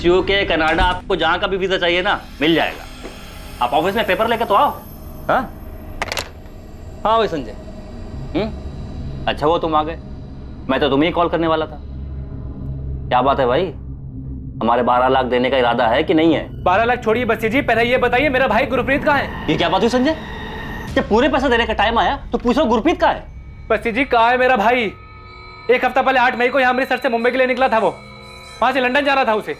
UK, Canada, आपको जहां का भी वीजा चाहिए ना मिल जाएगा। आप ऑफिस में पेपर लेके तो आओ। हाँ हाँ भाई संजय। अच्छा वो तुम आ गए, मैं तो तुम्हें ही कॉल करने वाला था। क्या बात है भाई, हमारे 12 लाख देने का इरादा है कि नहीं है? 12 लाख छोड़िए बस्सी जी, पहले ये बताइए मेरा भाई गुरप्रीत कहाँ है? ये क्या बात हुई संजय, जब पूरे पैसे देने का टाइम आया तो पूछो गुरप्रीत कहाँ है? बस्सी जी कहाँ है मेरा भाई? एक हफ्ता पहले 8 मई को यहाँ अमृतसर से मुंबई के लिए निकला था, वो वहां से लंदन जाना था उसे।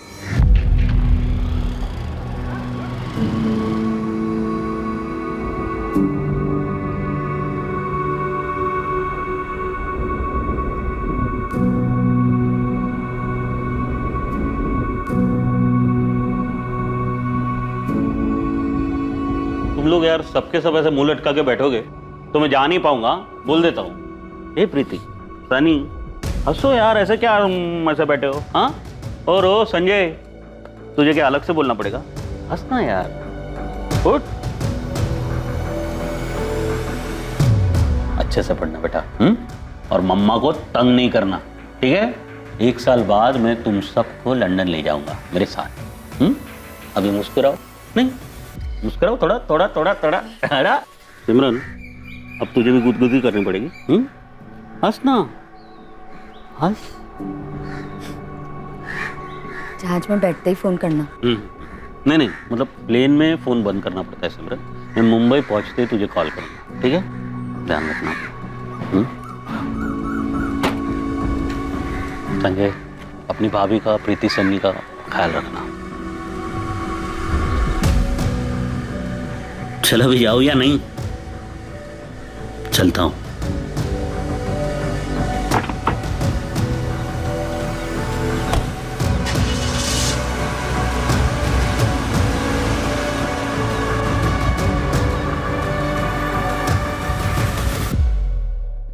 तुम लोग यार सबके सब ऐसे मुंह लटका के बैठोगे तो मैं जा नहीं पाऊंगा, बोल देता हूँ। हे प्रीति, सनी, हंसो यार, ऐसे क्या ऐसे बैठे हो? हाँ, और ओ संजय, तुझे क्या अलग से बोलना पड़ेगा? हंसना यार, उठ। अच्छे से पढ़ना बेटा, और मम्मा को तंग नहीं करना, ठीक है? 1 साल बाद मैं तुम सबको लंदन ले जाऊंगा मेरे साथ। अभी मुस्कुराओ, नहीं मुस्कुराओ, थोड़ा थोड़ा थोड़ा थोड़ा थोड़ा। सिमरन, अब तुझे भी गुदगुदी करनी पड़ेगी। हंस ना, हंस। जहाज में बैठते ही फोन करना। नहीं नहीं, मतलब प्लेन में फोन बंद करना पड़ता है सिमरन। मैं मुंबई पहुंचते ही तुझे कॉल करूंगा, ठीक है? ध्यान रखना। संजय, अपनी भाभी का, प्रीति सन्नी का ख्याल रखना। चलो भी जाओ या नहीं? चलता हूं।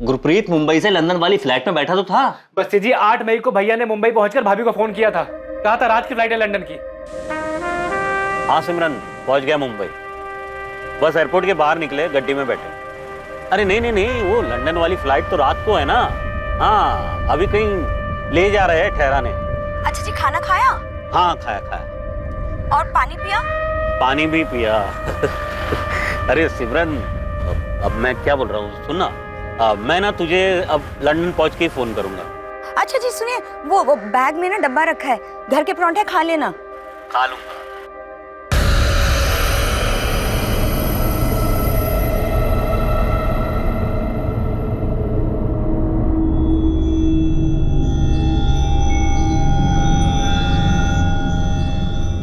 गुरप्रीत मुंबई से लंदन वाली फ्लाइट में बैठा तो था। बस्सी जी 8 मई को भैया ने मुंबई पहुंचकर भाभी को फोन किया था, कहा था रात की फ्लाइट है लंदन की। हाँ सिमरन, पहुंच गया मुंबई। बस एयरपोर्ट के बाहर निकले, गड्डी में बैठे। अरे नहीं नहीं नहीं, वो लंदन वाली फ्लाइट तो रात को है ना। हाँ, अभी कहीं ले जा रहे हैं ठहराने। अच्छा जी, खाना खाया? हाँ खाया खाया। और पानी पिया? पानी भी पिया। अरे सिमरन, अब मैं क्या बोल रहा हूँ, सुन ना, मैं ना तुझे अब लंदन पहुंच के ही फोन करूंगा। अच्छा जी सुनिए, वो बैग में ना डब्बा रखा है, घर के परांठे खा लेना। खा लूंगा।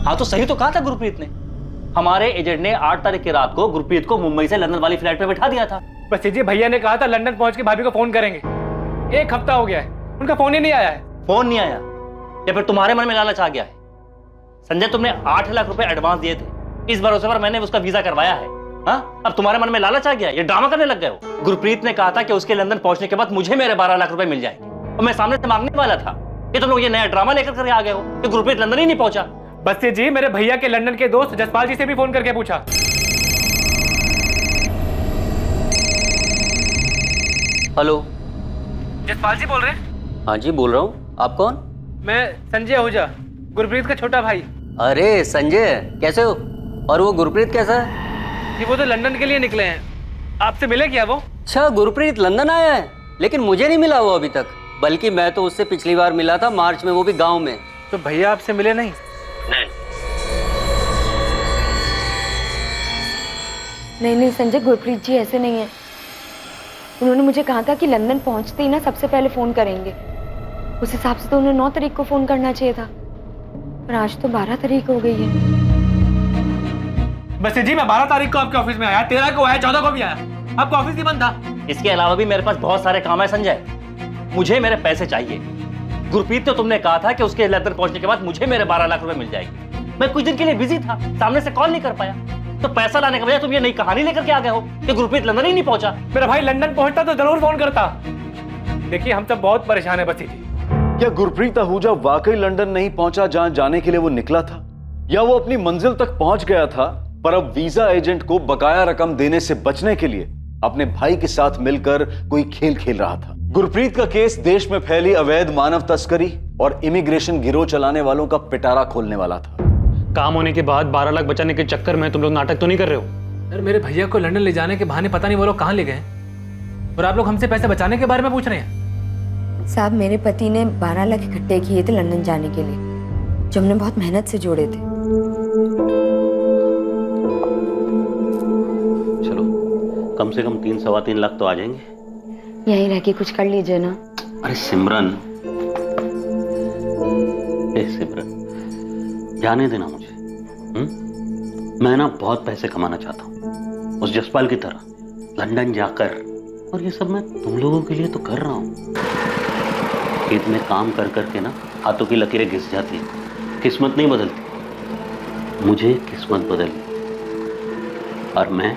हाँ तो सही तो कहा था गुरप्रीत ने। हमारे एजेंट ने 8 तारीख की रात को गुरप्रीत को मुंबई से लंदन वाली फ्लाइट पे बैठा दिया था। बस्सी जी भैया ने कहा था लंदन पहुंच के भाभी को फोन करेंगे। 1 हफ्ता हो गया है, उनका फोन ही नहीं आया है। फोन नहीं आया या फिर तुम्हारे मन में लालच आ गया है? संजय, तुमने 8 लाख रुपए एडवांस दिए थे, इस भरोसे पर मैंने उसका वीजा करवाया है। हाँ, अब तुम्हारे मन में लालच आ गया, ये ड्रामा करने लग गए हो। गुरप्रीत ने कहा था कि उसके लंदन पहुंचने के बाद मुझे मेरे 12 लाख रुपए मिल जाएंगे, और मैं सामने से मांगने वाला था कि तुम लोग ये नया ड्रामा लेकर आ गए हो कि गुरप्रीत लंदन ही नहीं पहुंचा। बस्सी जी, मेरे भैया के लंदन के दोस्त जसपाल जी से भी फोन करके पूछा। हेलो, जसपाल जी बोल रहे हैं? हाँ जी बोल रहा हूँ, आप कौन? मैं संजय आहूजा, गुरप्रीत का छोटा भाई। अरे संजय, कैसे हो? और वो गुरप्रीत कैसा है? जी वो तो लंदन के लिए निकले हैं, आपसे मिले क्या वो? अच्छा, गुरप्रीत लंदन आया है, लेकिन मुझे नहीं मिला वो अभी तक। बल्कि मैं तो उससे पिछली बार मिला था मार्च में, वो भी गाँव में। तो भैया आपसे मिले नहीं? नहीं संजय, गुरप्रीत जी ऐसे नहीं है। उन्होंने मुझे कहा था कि लंदन पहुंचते ही ना सबसे पहले फोन करेंगे। उस हिसाब से तो उन्हें 9 तारीख को फोन करना चाहिए था, पर आज तो 12 तारीख हो गई है। बस जी मैं 12 तारीख को आपके ऑफिस में आया, 13 को आया, 14 को भी आया, आपका ऑफिस ही बंद था। इसके अलावा भी मेरे पास बहुत सारे काम है संजय, मुझे मेरे पैसे चाहिए। गुरप्रीत तो तुमने कहा था कि उसके लंदन पहुंचने के बाद मुझे मेरे 12 लाख रुपए मिल जाएंगे। मैं कुछ दिन के लिए बिजी था, सामने से कॉल नहीं कर पाया, तो पैसा लाने के बजाय तुम ये नई कहानी लेकर के आ गए हो कि गुरप्रीत लंदन ही नहीं पहुंचा। मेरा भाई लंदन पहुंचता तो जरूर फोन करता। देखिए हम सब बहुत परेशान है बस्सी जी। क्या गुरप्रीत आहूजा वाकई लंदन नहीं पहुंचा जहां जाने के लिए वो निकला था, या वो अपनी मंजिल तक पहुंच गया था पर अब वीजा एजेंट को बकाया रकम देने से बचने के लिए अपने भाई के साथ मिलकर कोई खेल खेल रहा था? गुरप्रीत का केस देश में फैली अवैध मानव तस्करी और इमिग्रेशन गिरोह चलाने वालों का पिटारा खोलने वाला था। काम होने के बाद 12 लाख बचाने के चक्कर में तुम लोग नाटक तो नहीं कर रहे हो? यार मेरे भैया को लंदन ले जाने के बहाने पता नहीं वो लोग कहाँ ले गए और आप लोग हमसे पैसे बचाने के बारे में पूछ रहे हैं। साहब, मेरे पति ने 12 लाख इकट्ठे किए थे लंदन जाने के लिए, जो हमने बहुत मेहनत से जोड़े थे। चलो कम से कम 3-3.25 लाख तो आ जाएंगे। यहीं रह के कुछ कर लीजिए ना। अरे सिमरन, जाने देना मुझे। मैं ना बहुत पैसे कमाना चाहता हूँ, उस जसपाल की तरह लंदन जाकर, और ये सब मैं तुम लोगों के लिए तो कर रहा हूँ। खेत में काम कर करके ना हाथों की लकीरें घिस जाती है, किस्मत नहीं बदलती। मुझे किस्मत बदली और मैं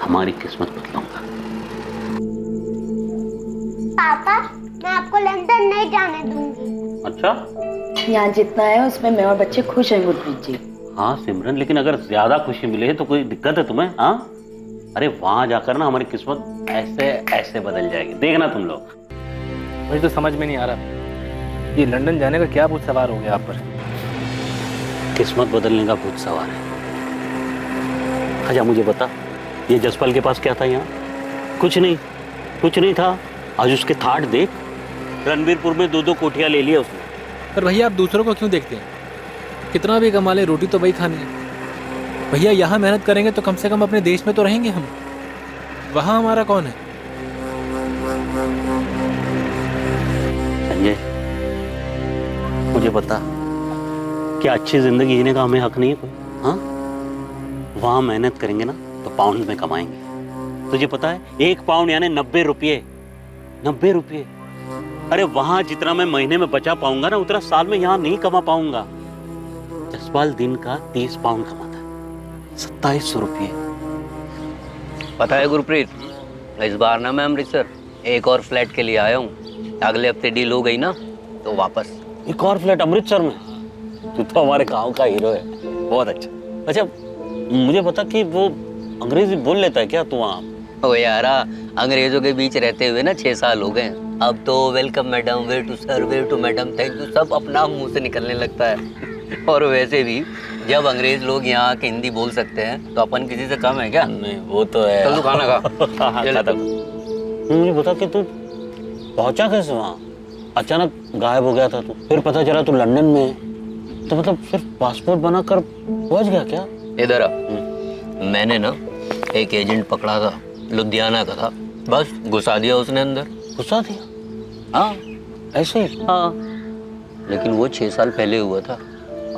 हमारी किस्मत बदलाऊंगा। पापा, मैं आपको लंदन नहीं जाने दूंगी। अच्छा, यहाँ जितना है उसमें मैं और बच्चे खुश हैं गुरप्रीत जी। हाँ सिमरन, लेकिन अगर ज्यादा खुशी मिले तो कोई दिक्कत है तुम्हें? हाँ, अरे वहां जाकर ना हमारी किस्मत ऐसे ऐसे बदल जाएगी, देखना तुम लोग। मुझे तो समझ में नहीं आ रहा ये लंदन जाने का क्या भूत सवार हो गया आप पर। किस्मत बदलने का भूत सवार है। अच्छा मुझे बता, ये जसपाल के पास क्या था यहाँ? कुछ नहीं था। आज उसके थाट देख, रणबीरपुर में 2-2 कोठियां ले लिया उसने। पर भैया आप दूसरों को क्यों देखते हैं? कितना भी कमा ले, रोटी तो वही खानी है। भैया यहाँ मेहनत करेंगे तो कम से कम अपने देश में तो रहेंगे हम, वहाँ हमारा कौन है? संजय मुझे बता, क्या अच्छी जिंदगी जीने का हमें हक नहीं है कोई? हाँ, वहाँ मेहनत करेंगे ना तो पाउंड में कमाएंगे। तुझे पता है 1 पाउंड यानी 90 रुपये। 90 रुपये। अरे वहां जितना मैं महीने में बचा पाऊंगा ना, उतना साल में यहाँ नहीं कमा पाऊंगा। जसपाल दिन का 30 पाउंड कमाता है, 2700 रुपये। पता है गुरप्रीत, इस बार ना मैं अमृतसर एक और फ्लैट के लिए आया हूँ। अगले हफ्ते डील हो गई ना तो वापस। एक और फ्लैट अमृतसर में? तू तो हमारे गांव का हीरो है, बहुत अच्छा। अच्छा मुझे बता कि वो अंग्रेजी बोल लेता है क्या तू वहाँ? ओ यारा, अंग्रेजों के बीच रहते हुए ना 6 साल हो गए। अब तो welcome madam, way to sir, way to madam, thank you सब अपना मुंह से निकलने लगता है। और वैसे भी जब अंग्रेज लोग यहाँ आके हिंदी बोल सकते हैं तो अपन किसी से कम है क्या? नहीं वो तो है। चल तू खाना खा। मुझे बता कि तू पहुंचा कैसे वहाँ? अचानक गायब हो गया था तू, फिर पता चला तू लंदन में है। तो मतलब सिर्फ पासपोर्ट बनाकर पहुंच गया क्या? इधर आ। मैंने ना एक एजेंट पकड़ा था, लुधियाना का था, बस घुसा दिया उसने अंदर। घुसा दिया? हाँ ऐसे ही? हाँ, लेकिन वो 6 साल पहले हुआ था।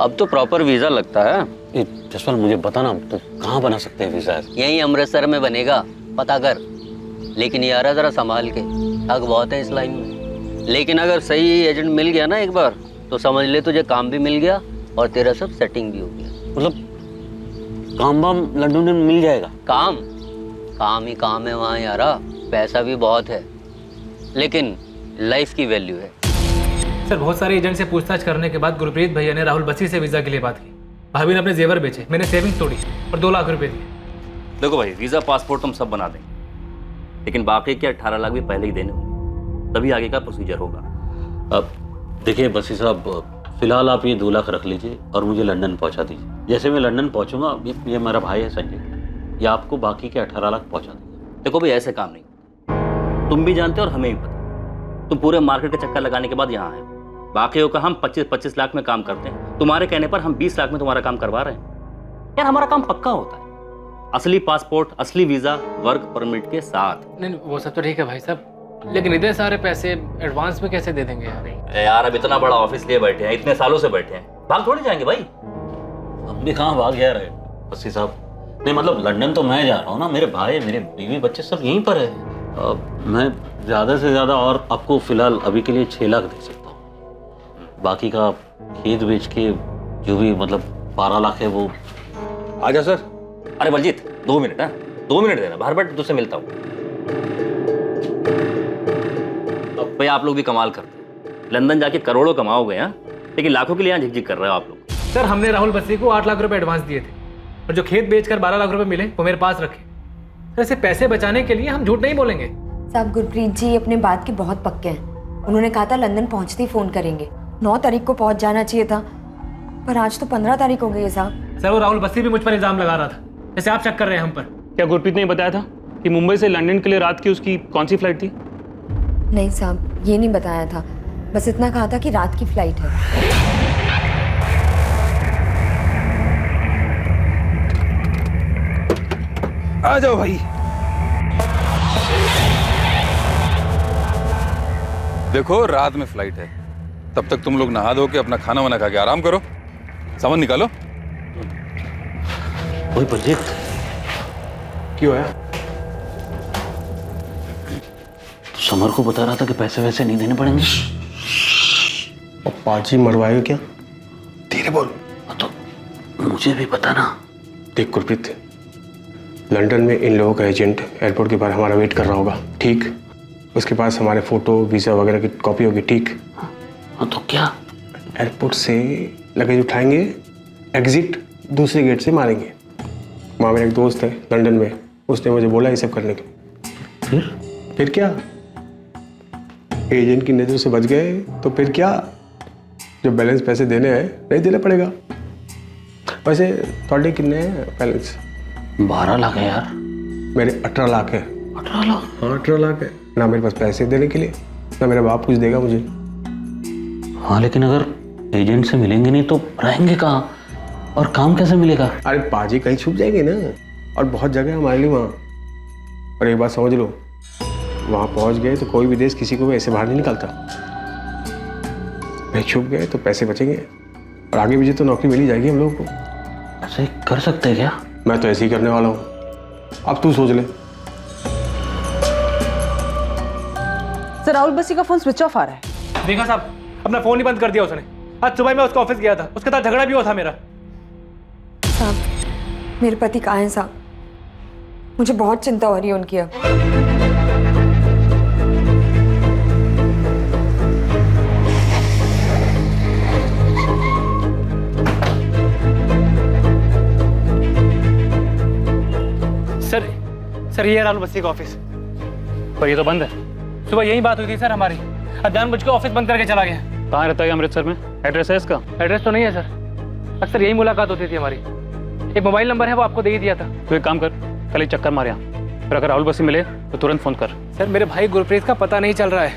अब तो प्रॉपर वीजा लगता है। ये जसपाल मुझे बताना, तो कहाँ बना सकते हैं वीजा? यहीं अमृतसर में बनेगा, पता कर। लेकिन यार जरा संभाल के, ठग बहुत है इस लाइन में। लेकिन अगर सही एजेंट मिल गया ना एक बार, तो समझ ले तुझे काम भी मिल गया और तेरा सब सेटिंग भी हो गया। मतलब काम वाम लंदन में मिल जाएगा? काम ही काम है वहाँ यारा, पैसा भी बहुत है, लेकिन लाइफ की वैल्यू है। सर बहुत सारे एजेंट से पूछताछ करने के बाद गुरप्रीत भैया ने राहुल बसी से वीजा के लिए बात की। भाभी ने अपने जेवर बेचे, मैंने सेविंग्स तोड़ी और 2 लाख रुपए दिए। देखो भाई, वीजा पासपोर्ट हम सब बना देंगे, लेकिन बाकी के 18 लाख भी पहले ही देने होंगे, तभी आगे का प्रोसीजर होगा। अब देखिए बसी साहब, फिलहाल आप ये 2 लाख रख लीजिए और मुझे लंदन पहुंचा दीजिए। जैसे मैं लंदन पहुंचूंगा, ये मेरा भाई है संजय, ये आपको बाकी के 18 लाख पहुंचा देंगे। देखो भाई, ऐसे काम नहीं, तुम भी जानते हो और हमें भी पता। तुम पूरे मार्केट का चक्कर लगाने के बाद यहाँ आए, बाकियों का हम 25-25 लाख में काम करते हैं, तुम्हारे कहने पर हम 20 लाख में तुम्हारा काम करवा रहे हैं। यार हमारा काम पक्का होता है, असली पासपोर्ट, असली वीजा, वर्क परमिट के साथ। नहीं वो सब तो ठीक है भाई साहब, लेकिन इतने सारे पैसे एडवांस में कैसे दे देंगे यार? यार अब इतना बड़ा ऑफिस लिए बैठे हैं, इतने सालों से बैठे हैं, भाग थोड़ी जाएंगे भाई। हम भी कहाँ भाग जा रहे बसी साहब? नहीं मतलब लंदन तो मैं जा रहा हूँ ना, मेरे भाई, मेरे बीवी, बच्चे सब यहीं पर है। मैं ज़्यादा से ज़्यादा और आपको फिलहाल अभी के लिए 6 लाख दे सकता हूँ। बाकी का खेत बेच के जो भी मतलब 12 लाख है वो। आजा सर। अरे बलजीत 2 मिनट ना, 2 मिनट देना, बाहर बैठ तुझसे मिलता हूँ। अब भाई आप लोग भी कमाल करते हैं, लंदन जाके करोड़ों कमाओगे हाँ, लेकिन लाखों के लिए यहाँ झिकझिक कर रहे हो आप लोग। सर हमने राहुल बसी को 8 लाख रुपए एडवांस दिए थे और जो खेत बेचकर 12 लाख रुपए मिले वो मेरे पास रखे। सर ऐसे पैसे बचाने के लिए हम झूठ नहीं बोलेंगे। साहब गुरप्रीत जी अपने बात के बहुत पक्के हैं। उन्होंने कहा था लंदन पहुंचते ही फोन करेंगे। 9 तारीख को पहुंच जाना चाहिए था, पर आज तो 15 तारीख हो गई है साहब। सर वो राहुल बस्सी भी मुझ पर इल्जाम लगा रहा था, जैसे आप शक कर रहे हैं हम पर। क्या गुरप्रीत ने बताया था कि मुंबई से लंदन के लिए रात की उसकी कौन सी फ्लाइट थी? नहीं साहब, ये नहीं बताया था, बस इतना कहा था कि रात की फ्लाइट है। आ जाओ भाई। देखो रात में फ्लाइट है, तब तक तुम लोग नहा धो के अपना खाना वाना खा के आराम करो। सामान निकालो। वही बलजीत, क्यों है? समर को बता रहा था कि पैसे वैसे नहीं देने पड़ेंगे। और पाजी मरवाएगा क्या? धीरे बोल। तो मुझे भी पता ना। देख गुरप्रीत, लंदन में इन लोगों का एजेंट एयरपोर्ट के बाहर हमारा वेट कर रहा होगा, ठीक? उसके पास हमारे फोटो वीज़ा वगैरह की कॉपी होगी, ठीक? हाँ तो क्या? एयरपोर्ट से लगेज उठाएंगे, एग्जिट दूसरे गेट से मारेंगे। वहाँ मेरा एक दोस्त है लंदन में, उसने मुझे बोला ये सब करने के। फिर क्या? एजेंट की नज़र से बच गए तो फिर क्या? जो बैलेंस पैसे देने हैं नहीं देना पड़ेगा। वैसे थोड़े कितने हैं बैलेंस? 12 लाख है यार। मेरे 18 लाख है। 18 लाख? हाँ 18 लाख है ना मेरे पास पैसे देने के लिए, ना मेरा बाप कुछ देगा मुझे। हाँ लेकिन अगर एजेंट से मिलेंगे नहीं तो रहेंगे कहाँ और काम कैसे मिलेगा? अरे पाजी कहीं छुप जाएंगे ना, और बहुत जगह है हमारे लिए वहाँ। और एक बात समझ लो, वहाँ पहुँच गए तो कोई भी देश किसी को भी ऐसे बाहर नहीं निकालता। भाई छुप गए तो पैसे बचेंगे, और आगे भी तो नौकरी मिल ही जाएगी हम लोगों को। ऐसे कर सकते हैं क्या? मैं तो ऐसे ही करने वाला हूँ, अब तू सोच ले। सर राहुल बस्सी का फोन स्विच ऑफ आ रहा है। देखा साहब, अपना फोन ही बंद कर दिया उसने। आज सुबह मैं उसका ऑफिस गया था, उसके साथ झगड़ा भी हुआ था मेरा। साहब मेरे पति कहाँ हैं साहब? मुझे बहुत चिंता हो रही है उनकी अब। सर ये है राहुल बस्सी का ऑफिस, पर ये तो बंद है। सुबह यही बात हुई थी सर हमारी, अब जानबूझ के ऑफिस बंद करके चला गया। कहाँ रहता है अमृतसर में? एड्रेस है इसका? एड्रेस तो नहीं है सर, अक्सर यही मुलाकात होती थी हमारी। एक मोबाइल नंबर है, वो आपको दे ही दिया था। तो एक काम कर, कल एक चक्कर मार यहाँ, फिर अगर राहुल बस्सी मिले तो तुरंत फोन कर। सर मेरे भाई गुरप्रीत का पता नहीं चल रहा है,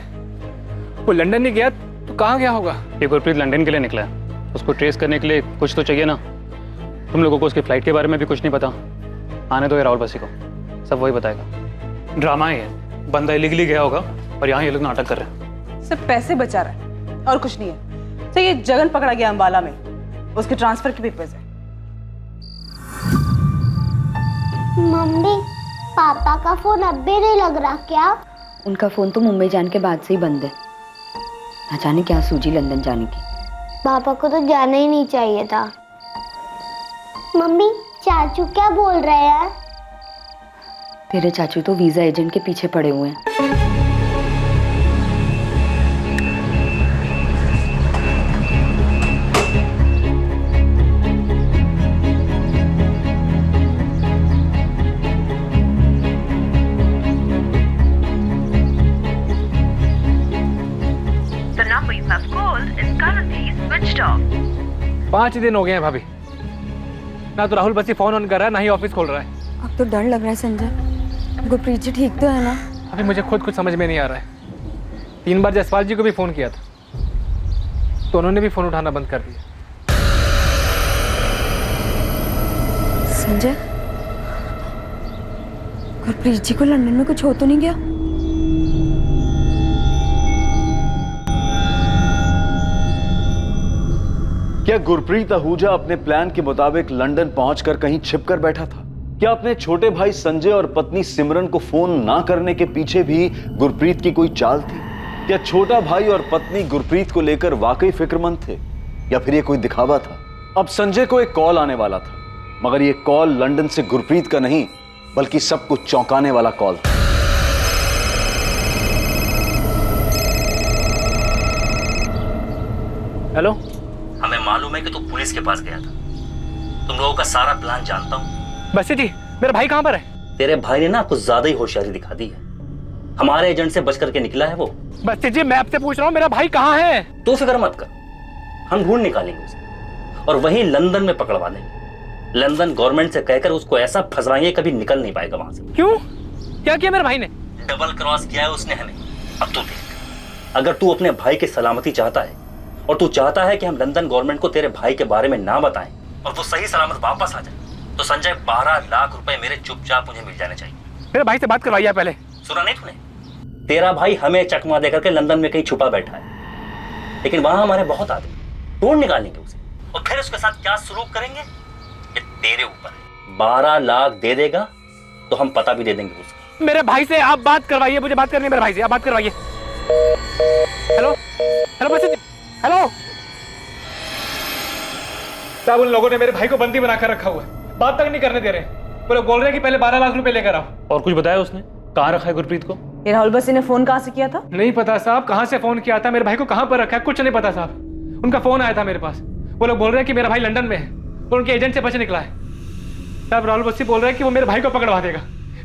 वो लंदन नहीं गया तो कहाँ गया होगा? ये गुरप्रीत लंदन के लिए निकला है, उसको ट्रेस करने के लिए कुछ तो चाहिए ना। तुम लोगों को उसकी फ्लाइट के बारे में भी कुछ नहीं पता। आने दो ये राहुल बस्सी को, सब वही बताएगा। ड्रामा ही है, बंदा इलीगली गया होगा और यहाँ ये लोग नाटक कर रहे हैं। सिर्फ पैसे बचा रहा है और कुछ नहीं है। सर ये जगन पकड़ा गया अंबाला में, उसके ट्रांसफर के पेपर्स है। मम्मी पापा का फोन अब भी नहीं लग रहा क्या? उनका फोन तो मुंबई जाने के बाद से ही बंद है, ना जाने क्या सूझी लंदन जाने की। पापा को तो जाना ही नहीं चाहिए था। मम्मी चाचू क्या बोल रहे हैं? तेरे चाचू तो वीजा एजेंट के पीछे पड़े हुए हैं। The number you have called is currently switched off. 5 दिन हो गए हैं भाभी, ना तो राहुल बस्सी फोन ऑन कर रहा है, ना ही ऑफिस खोल रहा है। अब तो डर लग रहा है संजय, गुरप्रीत जी ठीक तो है ना? अभी मुझे खुद कुछ समझ में नहीं आ रहा है। 3 बार जसपाल जी को भी फोन किया था तो उन्होंने भी फोन उठाना बंद कर दिया। संजय, गुरप्रीत जी को लंदन में कुछ हो तो नहीं गया? क्या गुरप्रीत आहूजा अपने प्लान के मुताबिक लंदन पहुंचकर कहीं छिपकर बैठा था? क्या अपने छोटे भाई संजय और पत्नी सिमरन को फोन ना करने के पीछे भी गुरप्रीत की कोई चाल थी? क्या छोटा भाई और पत्नी गुरप्रीत को लेकर वाकई फिक्रमंद थे, या फिर ये कोई दिखावा था? अब संजय को एक कॉल आने वाला था, मगर ये कॉल लंदन से गुरप्रीत का नहीं बल्कि सबको चौंकाने वाला कॉल था। हेलो, हमें मालूम है कि तू पुलिस के पास गया था। तुम लोगों का सारा प्लान जानता हूँ। बस्सी जी, मेरा भाई कहाँ पर है? तेरे भाई ने ना कुछ ज्यादा ही होशियारी दिखा दी है। हमारे एजेंट से बच करके निकला है वो। बस्सी जी मैं आपसे पूछ रहा हूँ मेरा भाई कहाँ है? तू फिक्र मत कर, हम ढूंढ निकालेंगे उसे और वहीं लंदन में पकड़वा देंगे। लंदन गवर्नमेंट से कहकर उसको ऐसा फंसवाएंगे कभी निकल नहीं पाएगा वहां से। क्यों? क्या किया मेरे भाई ने? डबल क्रॉस किया है उसने हमें। अब तू देख, अगर तू अपने भाई की सलामती चाहता है और तू चाहता है कि हम लंदन गवर्नमेंट को तेरे भाई के बारे में ना बताएं और वो सही सलामत वापस आ जाए, तो संजय 12 लाख रुपए मेरे चुपचाप मुझे मिल जाने चाहिए। मेरे भाई से बात करवाइए पहले। सुना नहीं तूने? तेरा भाई हमें चकमा देकर के लंदन में कहीं छुपा बैठा है, लेकिन वहां हमारे बहुत आदमी ढूंढ निकालेंगे उसे और फिर उसके साथ क्या सलूक करेंगे ये तेरे ऊपर है। 12 लाख दे देगा तो हम पता भी दे देंगे उसका। मेरे भाई से आप बात करवाइए, मुझे बात करनी है मेरे भाई से, आप बात करवाइए। हेलो हेलो बच्चे, हेलो साहब, उन लोगों ने मेरे भाई को बंदी बनाकर रखा हुआ है, बात तक नहीं करने दे रहे। वो लोग बोल रहे हैं कि पहले 12 लाख रुपए लेकर आओ। और कुछ बताया उसने? कहाँ रखा है गुरप्रीत को? ये राहुल बस्सी ने फोन कहाँ से किया था? नहीं पता साहब, कहाँ से फोन किया था, मेरे भाई को कहाँ पर रखा है, कुछ नहीं पता साहब। उनका फोन आया था मेरे पास, वो लोग बोल रहे हैं कि मेरा भाई लंदन में है और उनके एजेंट से बच निकला है। साहब राहुल बस्सी बोल रहे हैं कि वो मेरे भाई को पकड़वा देगा।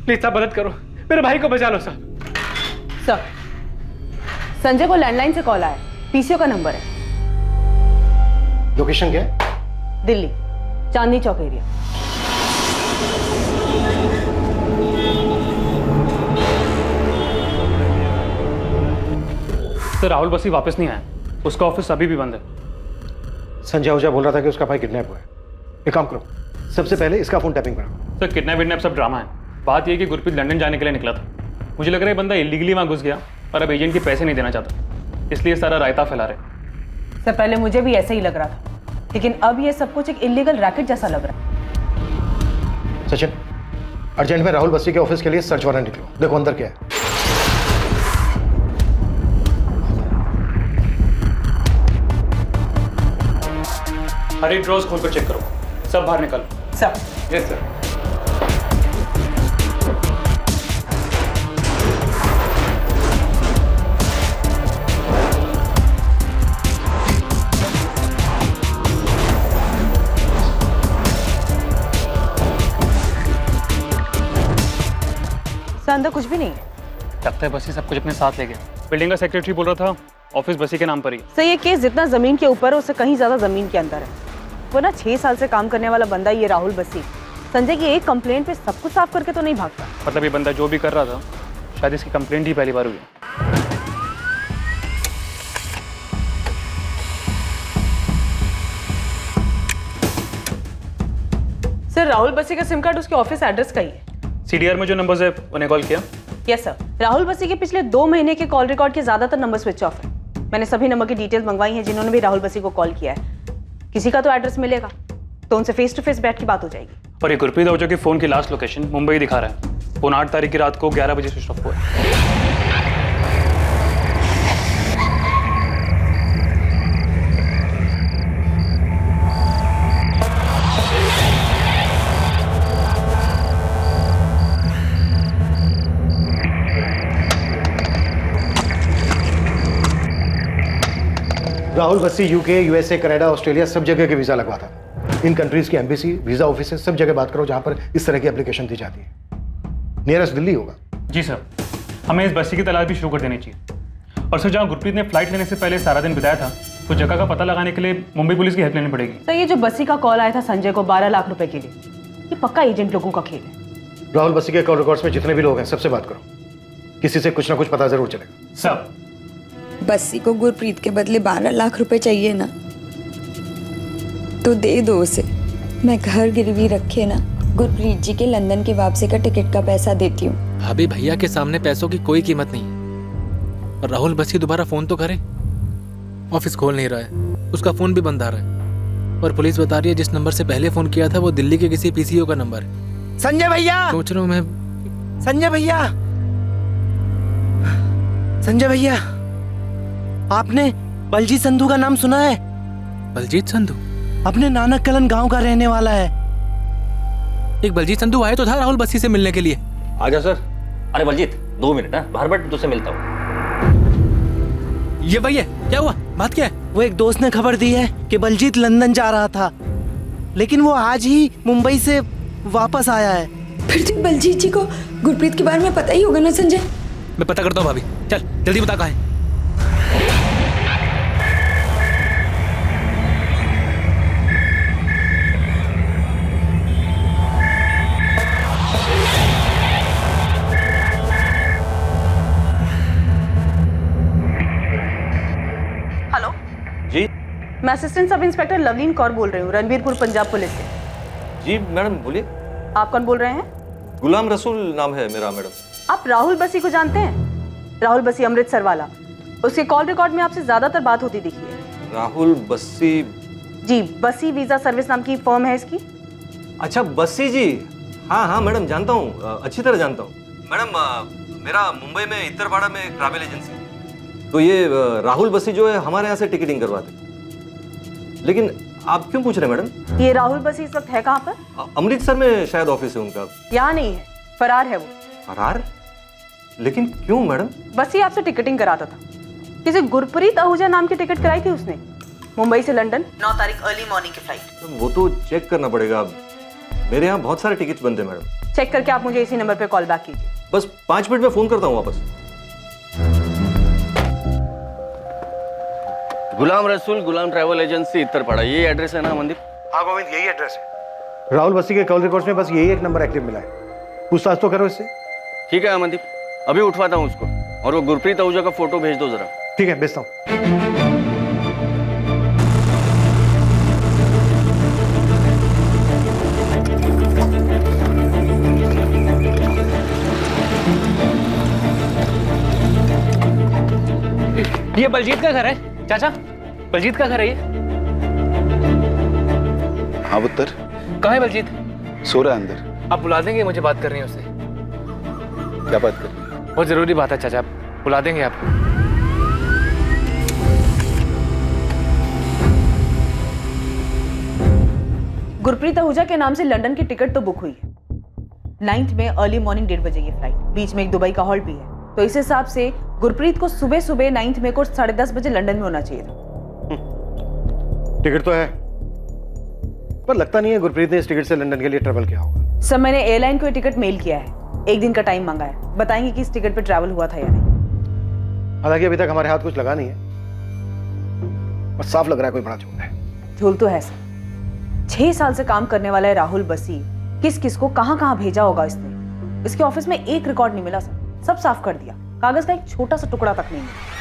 प्लीज साहब मदद करो, मेरे भाई को बचा लो साहब। सर, संजय को लैंडलाइन से कॉल आया, पीसीओ का नंबर है। लोकेशन क्या है? दिल्ली, चांदनी चौक एरिया। सर राहुल बस्सी वापस नहीं आया, उसका ऑफिस अभी भी बंद है। संजय आहूजा बोल रहा था कि उसका भाई किडनैप हुआ है। एक काम करो, सबसे पहले इसका फोन टैपिंग कराओ। सर किडनैप विडनैप सब ड्रामा है। बात यह कि गुरप्रीत लंदन जाने के लिए निकला था। मुझे लग रहा है बंदा इलीगली वहां घुस गया और अब एजेंट के पैसे नहीं देना चाहता, इसलिए सारा रायता फैला रहे। सर पहले मुझे भी ऐसा ही लग रहा था, लेकिन अब ये सब कुछ एक इलीगल रैकेट जैसा लग रहा है। सचिन, अर्जेंट में राहुल बस्सी के ऑफिस के लिए सर्च वारंट निकलो, देखो अंदर क्या है। हर एक ड्रॉज खोल कर चेक करो, सब बाहर निकालो। Sir yes sir. अंदर कुछ भी नहीं है। लगता है बसी सब कुछ अपने साथ ले गया। बिल्डिंग का सेक्रेटरी बोल रहा था ऑफिस बसी के नाम पर ही। सर ये केस जितना जमीन के ऊपर है उससे कहीं ज्यादा जमीन के अंदर है। वो ना 6 साल से काम करने वाला बंदा ये राहुल बस्सी संजय की एक कंप्लेंट पे सब कुछ साफ करके तो नहीं भागता। मतलब ये बंदा जो भी कर रहा था शायद इसकी कंप्लेंट ही पहली बार हुई। सर राहुल बस्सी का सिम कार्ड उसके ऑफिस एड्रेस का ही है। सीडीआर में जो नंबर्स है उन्हें कॉल किया? यस सर, राहुल बस्सी के पिछले 2 महीने के कॉल रिकॉर्ड के ज्यादातर नंबर स्विच ऑफ है। मैंने सभी नंबर की डिटेल्स मंगवाई हैं जिन्होंने भी राहुल बस्सी को कॉल किया है। किसी का तो एड्रेस मिलेगा तो उनसे फेस टू फेस बैठ की बात हो जाएगी। और ये गुरप्रीत आहूजा की फोन की लास्ट लोकेशन मुंबई दिखा रहा है। फोन 8 तारीख की रात को 11 बजे स्विच ऑफ हुआ है। Rahul Bassi UK, USA, Canada, Australia सब जगह के वीजा लगवाता है। इन कंट्रीज की एम्बेसी, वीजा ऑफिस सब जगह बात करो जहां पर इस तरह की एप्लीकेशन दी जाती है। नियरेस्ट दिल्ली होगा। जी सर, हमें इस बस्सी की तलाश भी शुरू कर देनी चाहिए। और सर जहाँ गुरप्रीत ने फ्लाइट लेने से पहले सारा दिन बिताया था तो जगह का पता लगाने के लिए मुंबई पुलिस की हेल्प लेनी पड़ेगी। सर ये जो बस्सी का कॉल आया था संजय को 12 लाख रुपए के लिए, ये पक्का एजेंट लोगों का खेल है। राहुल बस्सी के कॉल रिकॉर्ड्स में जितने भी लोग हैं सबसे बात करो, किसी से कुछ ना कुछ पता जरूर चलेगा। सर बस्सी को गुरप्रीत के बदले 12 लाख रुपए चाहिए ना, तो दे दो उसे। मैं घर गिरवी रखे ना गुरप्रीत जी के लंदन की वापसी का टिकट का पैसा देती हूँ। भाभी भैया के सामने पैसों की कोई कीमत नहीं। और राहुल बस्सी दोबारा फोन तो करे, ऑफिस खोल नहीं रहा है, उसका फोन भी बंद आ रहा है। और पुलिस बता रही है जिस नंबर से पहले फोन किया था वो दिल्ली के किसी पीसीओ का नंबर है। संजय भैया, सोच रहा हूँ मैं। संजय भैया, संजय भैया, आपने बलजीत संधू का नाम सुना है? बलजीत संधू अपने नानक कलन गांव का रहने वाला है। एक बलजीत संधू आया तो था राहुल बस्सी से मिलने के लिए। आजा सर। अरे बलजीत 2 मिनट ना, बाहर बैठ, तुझसे मिलता हूँ। ये भैया क्या हुआ, बात क्या है? वो एक दोस्त ने खबर दी है कि बलजीत लंदन जा रहा था, लेकिन वो आज ही मुंबई से वापस आया है। फिर तो बलजीत जी को गुरप्रीत के बारे में पता ही होगा ना संजय? मैं पता करता हूँ भाभी। चल जल्दी बता कहाँ है। हेलो जी मैं assistant sub inspector Lovleen Kaur बोल रही हूँ, रणबीरपुर पंजाब पुलिस से। जी मैडम बोलिए। आप कौन बोल रहे हैं? गुलाम रसूल नाम है मेरा मैडम। आप राहुल बसी को जानते हैं? राहुल बसी अमृतसर वाला। उसके कॉल रिकॉर्ड में आपसे ज्यादातर बात होती दिखी है। राहुल बस्सी? जी, बसी वीजा सर्विस नाम की फर्म है इसकी। अच्छा बस्सी जी, हाँ हाँ मैडम जानता हूँ, अच्छी तरह जानता हूँ मैडम। मेरा मुंबई में इत्तरपाड़ा में एक ट्रैवल एजेंसी है, तो ये राहुल बस्सी जो है हमारे यहाँ से टिकटिंग करवाते। लेकिन आप क्यों पूछ रहे हैं मैडम? ये राहुल बसी इस वक्त है कहाँ पर? अमृतसर में शायद ऑफिस है उनका। यहाँ नहीं है, फरार है वो। फरार? लेकिन क्यों मैडम? बसी आपसे टिकटिंग कराता था। किसी गुरप्रीत आहूजा नाम की टिकट कराई थी उसने, मुंबई से लंदन 9 तारीख अर्ली मॉर्निंग की फ्लाइट। वो तो चेक करना पड़ेगा। अब मेरे यहाँ बहुत सारे टिकट्स बनते हैं मैडम। चेक करके आप मुझे इसी नंबर पे कॉल बैक कीजिए। बस 5 मिनट में फोन करता हूँ वापस। गुलाम रसूल, गुलाम ट्रैवल एजेंसी इत्तरपाड़ा, ये एड्रेस है ना मनदीप? हाँ गोविंद, यही एड्रेस है। राहुल बस्सी के कॉल रिकॉर्ड्स में बस यही एक नंबर एक्टिव मिला है। पूछताछ तो करो इससे। ठीक है अमनदीप, अभी उठवाता हूँ उसको, और वो गुरप्रीत आहूजा का फोटो भेज दो जरा। ठीक है, भेजता हूँ। ये बलजीत का घर है चाचा, बलजीत का घर है ये। हाँ पुत्र। कहाँ है बलजीत? सो रहा है अंदर। आप बुला देंगे, मुझे बात करनी है उससे। क्या बात कर? बहुत जरूरी बात है चाचा, आप बुला देंगे आपको। गुरप्रीत आहूजा के नाम से लंदन की टिकट तो बुक हुई है। 9th में अर्ली मॉर्निंग 1:30 बजे ये फ्लाइट। बीच में एक दुबई का हॉल्ट भी है, तो इस हिसाब से गुरप्रीत को सुबह सुबह 9th में को 10:30 बजे लंदन में होना चाहिए था। टिकट तो है, पर लगता नहीं है गुरप्रीत ने इस टिकट से लंदन के लिए ट्रैवल किया होगा। सर, मैंने एयरलाइन को ये टिकट मेल किया है, 1 दिन का टाइम मांगा है। बताएंगे कि इस टिकट पे ट्रैवल हुआ था या नहीं। हालांकि अभी तक हमारे हाथ कुछ लगा नहीं है, पर साफ लग रहा है कोई बड़ा झूठ है। झूल तो है सर। 6 साल से काम करने वाला है राहुल बसी, किस किस को कहां कहां भेजा होगा इसने। इसके ऑफिस में एक रिकॉर्ड नहीं मिला सर, सब साफ कर दिया, कागज का एक छोटा सा टुकड़ा तक नहीं मिला।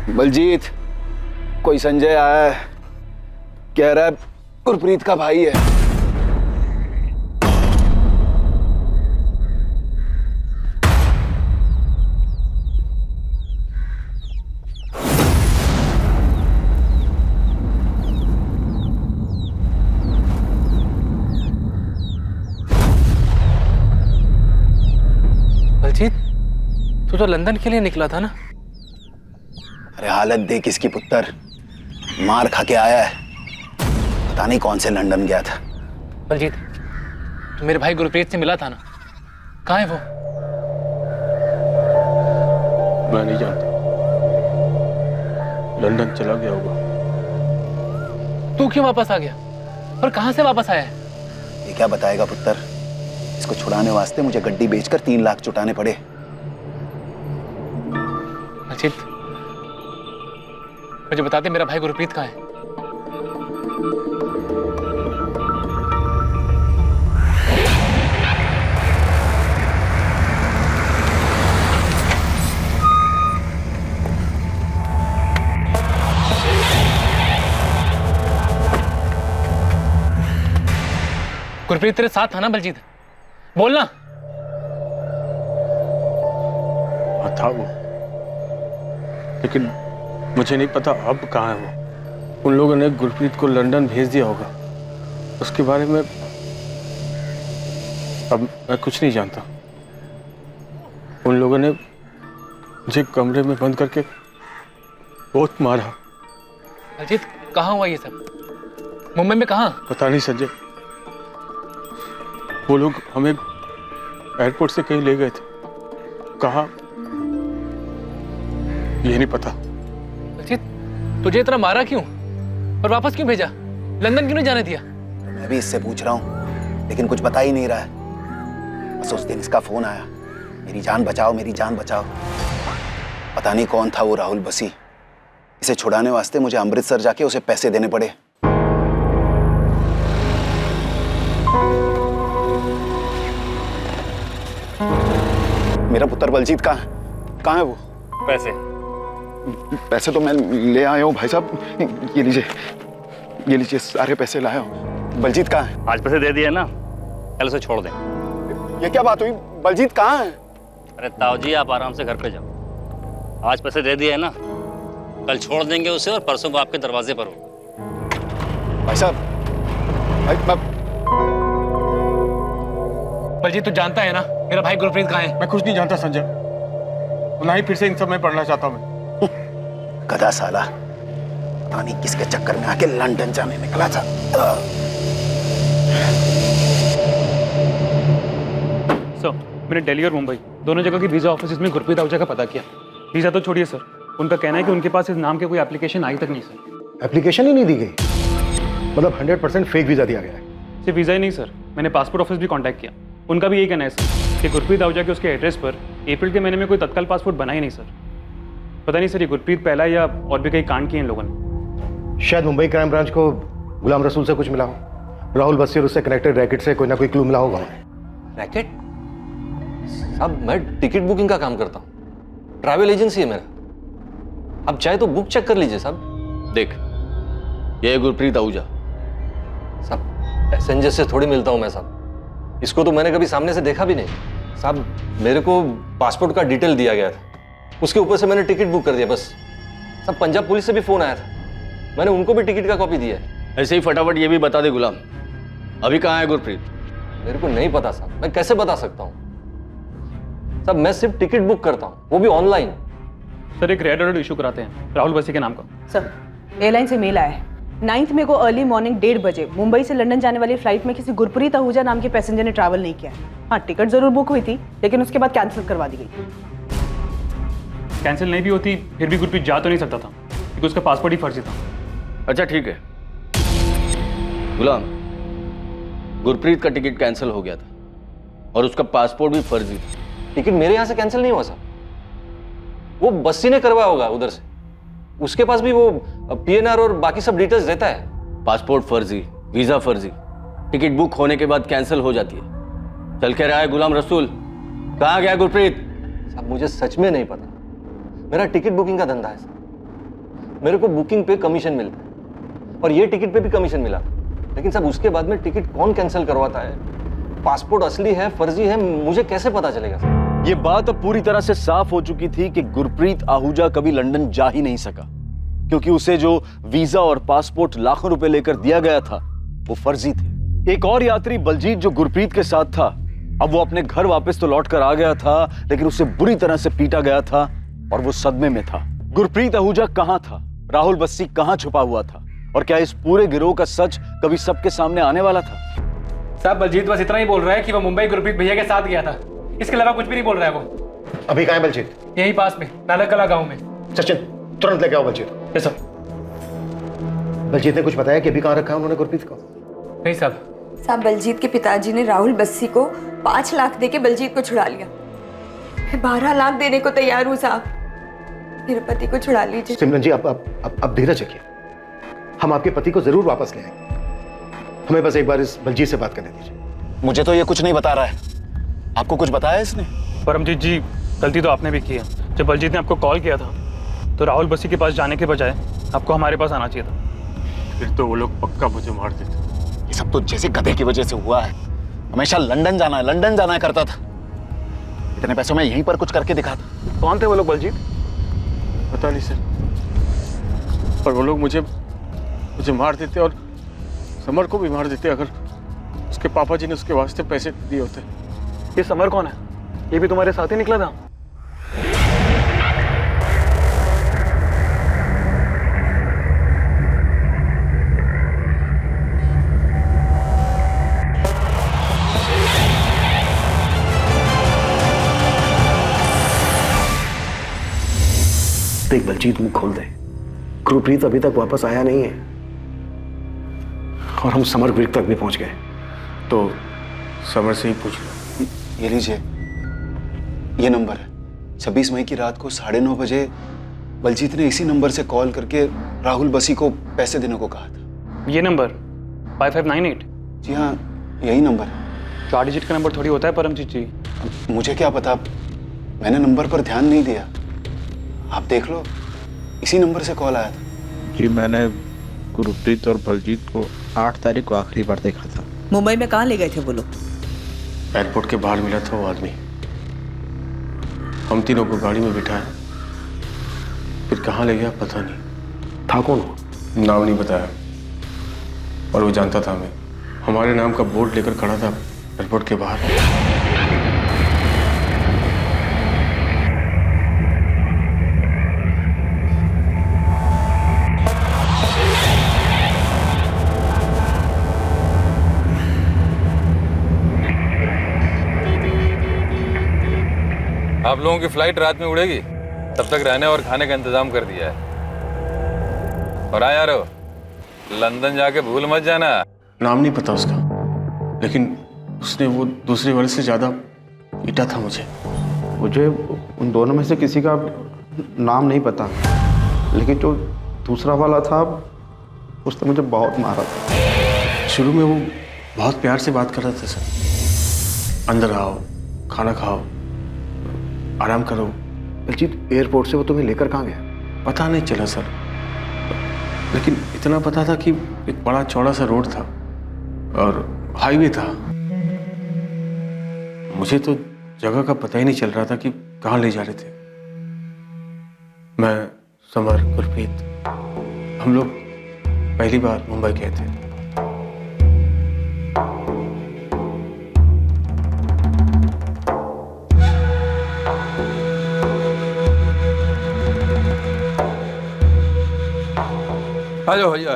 बलजीत, कोई संजय आया है, कह रहा है गुरप्रीत का भाई है। बलजीत, तू तो लंदन के लिए निकला था ना? अरे हालत देख इसकी पुत्र, मार खा के आया है, पता नहीं कौन से लंदन गया था। बलजीत, तू मेरे भाई गुरप्रीत से मिला था ना? कहाँ है वो? मैं नहीं जानता, लंदन चला गया होगा। तू क्यों वापस आ गया और कहाँ से वापस आया है? ये क्या बताएगा पुत्र, इसको छुड़ाने वास्ते मुझे गड्डी बेचकर 3 लाख जुटाने पड़े। बलजीत, मुझे बता दे मेरा भाई गुरप्रीत कहाँ है? गुरप्रीत तेरे साथ था ना बलजीत? बोलना। था वो, लेकिन मुझे नहीं पता अब कहाँ है वो। उन लोगों ने गुरप्रीत को लंदन भेज दिया होगा, उसके बारे में अब मैं कुछ नहीं जानता। उन लोगों ने मुझे कमरे में बंद करके बहुत मारा। बलजीत, कहाँ हुआ ये सब? मुंबई में कहाँ? पता नहीं संजय, वो लोग हमें एयरपोर्ट से कहीं ले गए थे, कहाँ ये नहीं पता। बलजीत, तुझे इतना मारा क्यों और वापस क्यों भेजा? लंदन क्यों नहीं जाने दिया? मैं भी इससे पूछ रहा हूँ, लेकिन कुछ बता ही नहीं रहा है। बस उस दिन इसका फोन आया, मेरी जान बचाओ, मेरी जान बचाओ। पता नहीं कौन था वो राहुल बसी। इसे छुड़ाने वास्ते मुझे अमृतसर जाके उसे पैसे देने पड़े। मेरा पुत्र बलजीत कहाँ है वो? पैसे तो मैं ले आया हूँ भाई साहब, ये लीजिए सारे पैसे लाया हूँ। बलजीत कहाँ है? आज पैसे दे दिए ना, कल उसे छोड़ दें। ये क्या बात हुई? बलजीत कहाँ है? अरे ताऊ जी आप आराम से घर पे जाओ, आज पैसे दे दिए ना, कल छोड़ देंगे उसे और परसों को आपके दरवाजे पर हो। भाई साहब, बलजीत तू जानता है ना मेरा भाई गुरप्रीत कहाँ है? मैं कुछ नहीं जानता संजय, ना ही फिर से इन सब में पढ़ना चाहता हूँ मैं। गधा साला, पता नहीं किसके चक्कर में आके लंदन जाने निकला था। मैंने दिल्ली और मुंबई दोनों जगह की वीजा ऑफिस में गुरप्रीत आहूजा का पता किया। वीजा तो छोड़िए सर, उनका कहना है कि उनके पास इस नाम के कोई एप्लीकेशन आई तक नहीं सर। एप्लीकेशन ही नहीं दी गई, मतलब 100% फेक वीजा दिया गया है। सिर्फ वीजा ही नहीं सर, मैंने पासपोर्ट ऑफिस भी कांटेक्ट किया, उनका भी यही कहना है सर कि गुरप्रीत आहूजा के उसके एड्रेस पर अप्रैल के महीने में कोई तत्काल पासपोर्ट बना ही नहीं सर। पता नहीं सर ये गुरप्रीत पहला या और भी कई कांड किए इन लोगों ने। शायद मुंबई क्राइम ब्रांच को गुलाम रसूल से कुछ मिला हो, राहुल बस्सी और उससे कनेक्टेड रैकेट से कोई ना कोई क्लू मिला होगा। रैकेट? साहब मैं टिकट बुकिंग का काम करता हूँ, ट्रैवल एजेंसी है मेरा। आप चाहे तो बुक चेक कर लीजिए साहब। देख, ये है गुरप्रीत आहूजा। साहब पैसेंजर से थोड़ी मिलता हूँ मैं साहब, इसको तो मैंने कभी सामने से देखा भी नहीं साहब। मेरे को पासपोर्ट का डिटेल दिया गया था, उसके ऊपर से मैंने टिकट बुक कर दिया बस। साहब पंजाब पुलिस से भी फोन आया था, मैंने उनको भी टिकट का कॉपी दिया है। ऐसे ही फटाफट ये भी बता दे गुलाम, अभी कहाँ है गुरप्रीत? मेरे को नहीं पता साहब, मैं कैसे बता सकता हूँ साहब, मैं सिर्फ टिकट बुक करता हूँ, वो भी ऑनलाइन। सर एक रेड अलर्ट इशू कराते हैं राहुल बसी के नाम का। सर एयरलाइन से मेल आया है, 9 मई को अर्ली मॉर्निंग 1:30 बजे मुंबई से लंदन जाने वाली फ्लाइट में किसी गुरप्रीत आहूजा नाम के पैसेंजर ने ट्रैवल नहीं किया। हाँ टिकट जरूर बुक हुई थी, लेकिन उसके बाद कैंसिल करवा दी गई। कैंसिल नहीं भी होती फिर भी गुरप्रीत जा तो नहीं सकता था, क्योंकि उसका पासपोर्ट ही फर्जी था। अच्छा ठीक है गुलाम, गुरप्रीत का टिकट कैंसिल हो गया था और उसका पासपोर्ट भी फर्जी था। टिकट मेरे यहाँ से कैंसिल नहीं हुआ साहब, वो बस्सी ने करवाया होगा उधर से, उसके पास भी वो PNR और बाकी सब डिटेल्स रहता है। पासपोर्ट फर्जी, वीजा फर्जी, टिकट बुक होने के बाद कैंसिल हो जाती है। चल के रहा है गुलाम रसूल, कहाँ गया गुरप्रीत? साहब मुझे सच में नहीं पता, मेरा टिकट बुकिंग का धंधा है साहब, मेरे को बुकिंग पे कमीशन मिलता है और ये टिकट पे भी कमीशन मिला, लेकिन साहब उसके बाद में टिकट कौन कैंसिल करवाता है, पासपोर्ट असली है फर्जी है, मुझे कैसे पता चलेगा साहब? ये बात अब पूरी तरह से साफ हो चुकी थी कि गुरप्रीत आहूजा कभी लंदन जा ही नहीं सका, क्योंकि उसे जो वीजा और पासपोर्ट लाखों रुपए लेकर दिया गया था वो फर्जी थे। एक और यात्री बलजीत जो गुरप्रीत के साथ था, अब वो अपने घर वापस तो लौट कर आ गया था, लेकिन उसे बुरी तरह से पीटा गया था और वो सदमे में था। गुरप्रीत आहूजा कहाँ था, राहुल बस्सी कहाँ छुपा हुआ था, और क्या इस पूरे गिरोह का सच कभी सबके सामने आने वाला था? साहब बलजीत बस इतना ही बोल रहा है कि वो मुंबई गुरप्रीत भैया के साथ गया था, इसके अलावा कुछ भी नहीं बोल रहा है वो। अभी कहाँ है बलजीत? यहीं पास में नालकला गांव में। सचिन तुरंत लेके आओ बलजीत। Yes sir. बलजीत ने कुछ बताया कि अभी कहाँ रखा है उन्होंने गुरप्रीत को? नहीं साहब। साहब बलजीत के पिताजी ने राहुल बस्सी को 5 लाख देके बलजीत को छुड़ा लिया। मैं 12 लाख देने को तैयार हूँ साहब, मेरे पति को छुड़ा लीजिए। सिमरन जी अब धीरज रखिए, हम आपके पति को जरूर वापस ले आएंगे, हमें बस एक बार इस बलजीत से बात करने दीजिए। मुझे तो ये कुछ नहीं बता रहा है, आपको कुछ बताया इसने? परमजीत जी गलती तो आपने भी की है, जब बलजीत ने आपको कॉल किया था तो राहुल बस्सी के पास जाने के बजाय आपको हमारे पास आना चाहिए था। फिर तो वो लोग पक्का मुझे मार देते। ये सब तो जैसे गधे की वजह से हुआ है, हमेशा लंदन जाना है करता था, इतने पैसों में यहीं पर कुछ करके दिखाता। कौन थे वो लोग बलजीत? पता नहीं सर, पर वो लोग मुझे मार देते और समर को भी मार देते अगर उसके पापा जी ने उसके वास्ते पैसे दिए होते। ये समर कौन है? ये भी तुम्हारे साथ ही निकला था? देख बलजीत मुंह खोल दे, गुरप्रीत अभी तक वापस आया नहीं है और हम समर ब्रिक तक भी पहुंच गए। तो समर से ही पूछ लो। ये लीजिए, ये नंबर है। 26 मई की रात को 9:30 बजे बलजीत ने इसी नंबर से कॉल करके राहुल बसी को पैसे देने को कहा था। ये नंबर 5598? जी हाँ, यही नंबर है। 4 डिजिट का नंबर थोड़ी होता है परमजीत जी। मुझे क्या पता, मैंने नंबर पर ध्यान नहीं दिया। आप देख लो, इसी नंबर से कॉल आया था। जी मैंने गुरप्रीत और बलजीत को 8 तारीख को आखिरी बार देखा था। मुंबई में कहाँ ले गए थे वो लोग? एयरपोर्ट के बाहर मिला था वो आदमी। हम तीनों को गाड़ी में बिठाया, फिर कहाँ ले गया पता नहीं। था कौन वो? नाम नहीं बताया, और वो जानता था हमें। हमारे नाम का बोर्ड लेकर खड़ा था एयरपोर्ट के बाहर। आप लोगों की फ्लाइट रात में उड़ेगी, तब तक रहने और खाने का इंतजाम कर दिया है। और हाँ यारो, लंदन जाके भूल मत जाना। नाम नहीं पता उसका, लेकिन उसने वो दूसरे वाले से ज्यादा पीटा था मुझे। मुझे उन दोनों में से किसी का नाम नहीं पता, लेकिन जो दूसरा वाला था उसने मुझे बहुत मारा था। शुरू में वो बहुत प्यार से बात कर रहा था सर। अंदर आओ, खाना खाओ, आराम करो। बलजीत, एयरपोर्ट से वो तुम्हें लेकर कहाँ गया? पता नहीं चला सर, लेकिन इतना पता था कि एक बड़ा चौड़ा सा रोड था और हाईवे था। मुझे तो जगह का पता ही नहीं चल रहा था कि कहाँ ले जा रहे थे। मैं, समर, गुरप्रीत, हम लोग पहली बार मुंबई गए थे। आ जाओ भैया।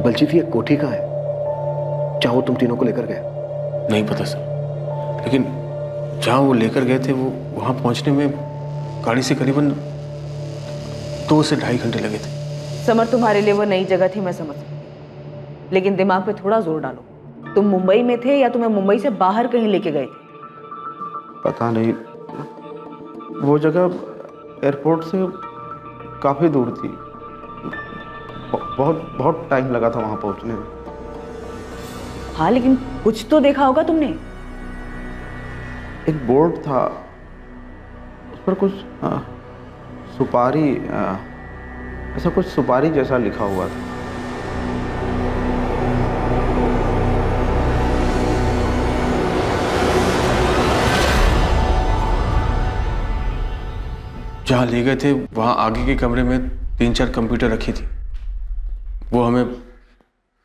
बलजीत, ये कोठी कहाँ है जहाँ वो तुम तीनों को लेकर गए? नहीं पता सर, लेकिन जहाँ वो लेकर गए थे वो वहाँ पहुँचने में गाड़ी से करीबन 2 से 2.5 घंटे लगे थे। समर, तुम्हारे लिए वो नई जगह थी, मैं समझ सकती हूँ, लेकिन दिमाग पे थोड़ा जोर डालो। तुम मुंबई में थे या तुम्हें मुंबई से बाहर कहीं लेके गए थे? पता नहीं, वो जगह एयरपोर्ट से काफ़ी दूर थी। बहुत बहुत टाइम लगा था वहाँ पहुँचने में। हाँ, लेकिन कुछ तो देखा होगा तुमने। एक बोर्ड था, उस पर कुछ सुपारी, ऐसा कुछ सुपारी जैसा लिखा हुआ था। जहाँ ले गए थे वहाँ आगे के कमरे में 3-4 कंप्यूटर रखी थी। वो हमें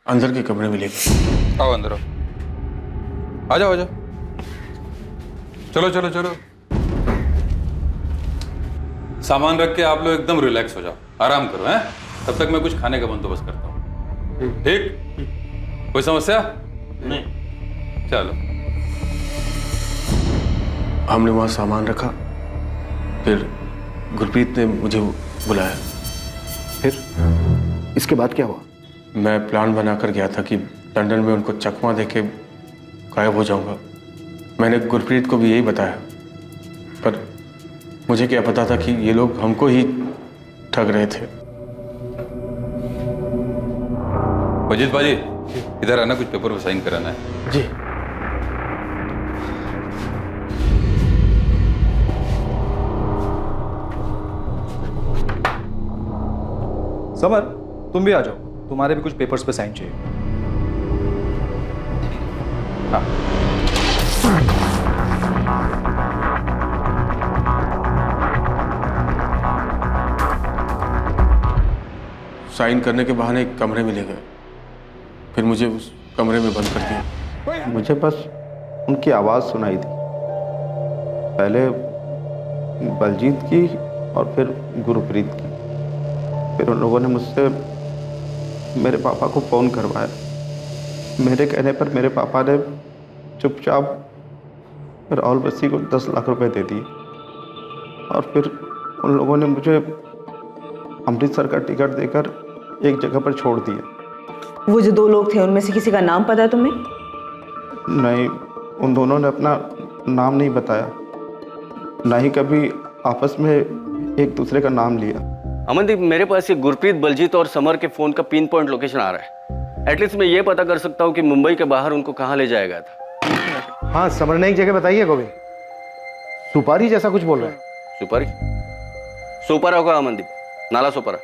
अंदर के कमरे में ले गए। आओ अंदर आओ, आ जाओ आ जाओ, चलो चलो चलो। सामान रख के आप लोग एकदम रिलैक्स हो जाओ, आराम करो हैं। तब तक मैं कुछ खाने का बंदोबस्त करता हूँ। ठीक? कोई समस्या नहीं? चलो। हमने वहाँ सामान रखा, फिर गुरप्रीत ने मुझे बुलाया। फिर इसके बाद क्या हुआ? मैं प्लान बनाकर गया था कि लंदन में उनको चकमा देके गायब हो जाऊंगा। मैंने गुरप्रीत को भी यही बताया, पर मुझे क्या पता था कि ये लोग हमको ही ठग रहे थे। अजीत बाजी, इधर आना, कुछ पेपर पर साइन कराना है। जी। समर, तुम भी आ जाओ, तुम्हारे भी कुछ पेपर्स पे साइन चाहिए। हाँ। साइन करने के बहाने एक कमरे में ले गए, फिर मुझे उस कमरे में बंद कर दिया। मुझे बस उनकी आवाज़ सुनाई दी, पहले बलजीत की और फिर गुरप्रीत की। फिर उन लोगों ने मुझसे मेरे पापा को फ़ोन करवाया। मेरे कहने पर मेरे पापा ने चुपचाप राहुल बस्सी को 10 लाख रुपए दे दिए और फिर उन लोगों ने मुझे अमृतसर का टिकट देकर एक जगह पर छोड़ दिया। वो जो 2 लोग थे उनमें से किसी का नाम पता है तुम्हें? नहीं, उन दोनों ने अपना नाम नहीं बताया, ना ही कभी आपस में एक दूसरे का नाम लिया। अमनदीप, मेरे पास ये गुरप्रीत, बलजीत और समर के फोन का पिन पॉइंट लोकेशन आ रहा है। एटलीस्ट मैं ये पता कर सकता हूँ कि मुंबई के बाहर उनको कहाँ ले जाया गया था। हाँ, समर ने एक जगह बताई है गोविंद, सुपारी जैसा कुछ बोल रहे हैं। सुपारी? सोपारा होगा अमनदीप, नाला सोपारा।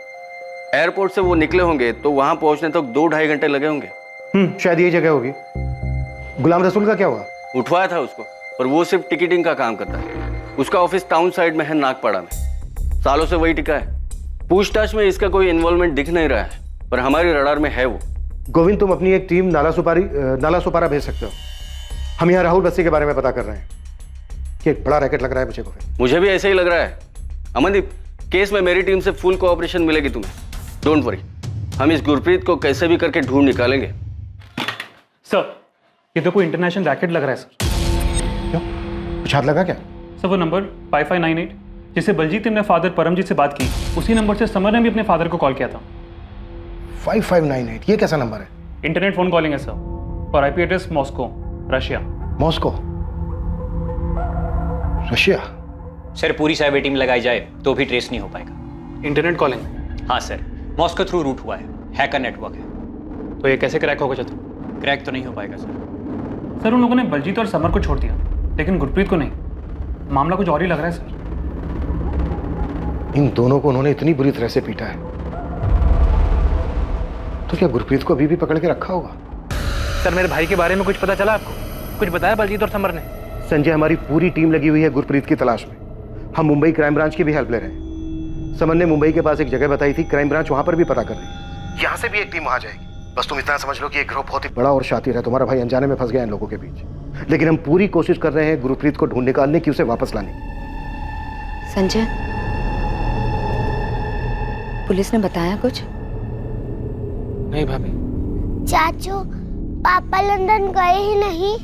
एयरपोर्ट से वो निकले होंगे तो वहां पहुंचने तक 2-2.5 घंटे लगे होंगे। शायद यही जगह होगी। गुलाम रसूल का क्या हुआ? उठवाया था उसको, पर वो सिर्फ टिकटिंग का काम करता है। उसका ऑफिस टाउन साइड में है, नागपाड़ा में। सालों से वही टिका है। पूछताछ में इसका कोई इन्वॉल्वमेंट दिख नहीं रहा है, पर हमारी रडार में है वो। गोविंद, तुम अपनी एक टीम नाला सुपारा भेज सकते हो। हम यहाँ राहुल बस्सी के बारे में पता कर रहे हैं कि एक बड़ा रैकेट लग रहा है मुझे गोविंद। मुझे भी ऐसे ही लग रहा है अमनदीप। केस में मेरी टीम से फुल कोऑपरेशन मिलेगी तुम्हें, डोंट वरी। हम इस गुरप्रीत को कैसे भी करके ढूंढ निकालेंगे। सर, ये तो कोई इंटरनेशनल रैकेट लग रहा है सर। क्यों, कुछ हाथ लगा क्या? सर, वो नंबर 5598 जिससे बलजीत ने अपने फादर परमजीत से बात की, उसी नंबर से समर ने भी अपने फादर को कॉल किया था। 5598, ये कैसा नंबर है? इंटरनेट फोन कॉलिंग है सर, और IP address Moscow, Russia. Moscow, Russia? Sir, पूरी साइबर टीम लगाई जाए तो भी ट्रेस नहीं हो पाएगा। Internet calling? हाँ सर, मॉस्को थ्रू रूट हुआ है, हैकर नेटवर्क है। तो ये कैसे क्रैक होगा चतुर? क्रैक तो नहीं हो पाएगा सर। सर, उन लोगों ने बलजीत और समर को छोड़ दिया, लेकिन गुरप्रीत को नहीं। मामला कुछ और ही लग रहा है सर। इन दोनों को उन्होंने इतनी बुरी तरह से पीटा है, तो क्या गुरप्रीत को अभी भी पकड़ के रखा होगा? सर, मेरे भाई के बारे में कुछ पता चला आपको? कुछ बताया बलजीत और समर ने? संजय, हमारी पूरी टीम लगी हुई है गुरप्रीत की तलाश में। हम मुंबई क्राइम ब्रांच की भी हेल्प ले रहे हैं। समर ने मुंबई के पास एक जगह बताई थी, क्राइम ब्रांच वहां पर भी पता कर रही है। यहाँ से भी एक टीम वहां जाएगी। बस तुम इतना समझ लो कि एक ग्रुप बहुत ही बड़ा और शातिर है। तुम्हारा भाई अनजाने में फंस गया इन लोगों के बीच, लेकिन हम पूरी कोशिश कर रहे हैं गुरप्रीत को ढूंढ निकालने की, उसे वापस लाने की। संजय, पुलिस ने बताया कुछ? नहीं भाभी। चाचू, पापा लंदन गए ही नहीं।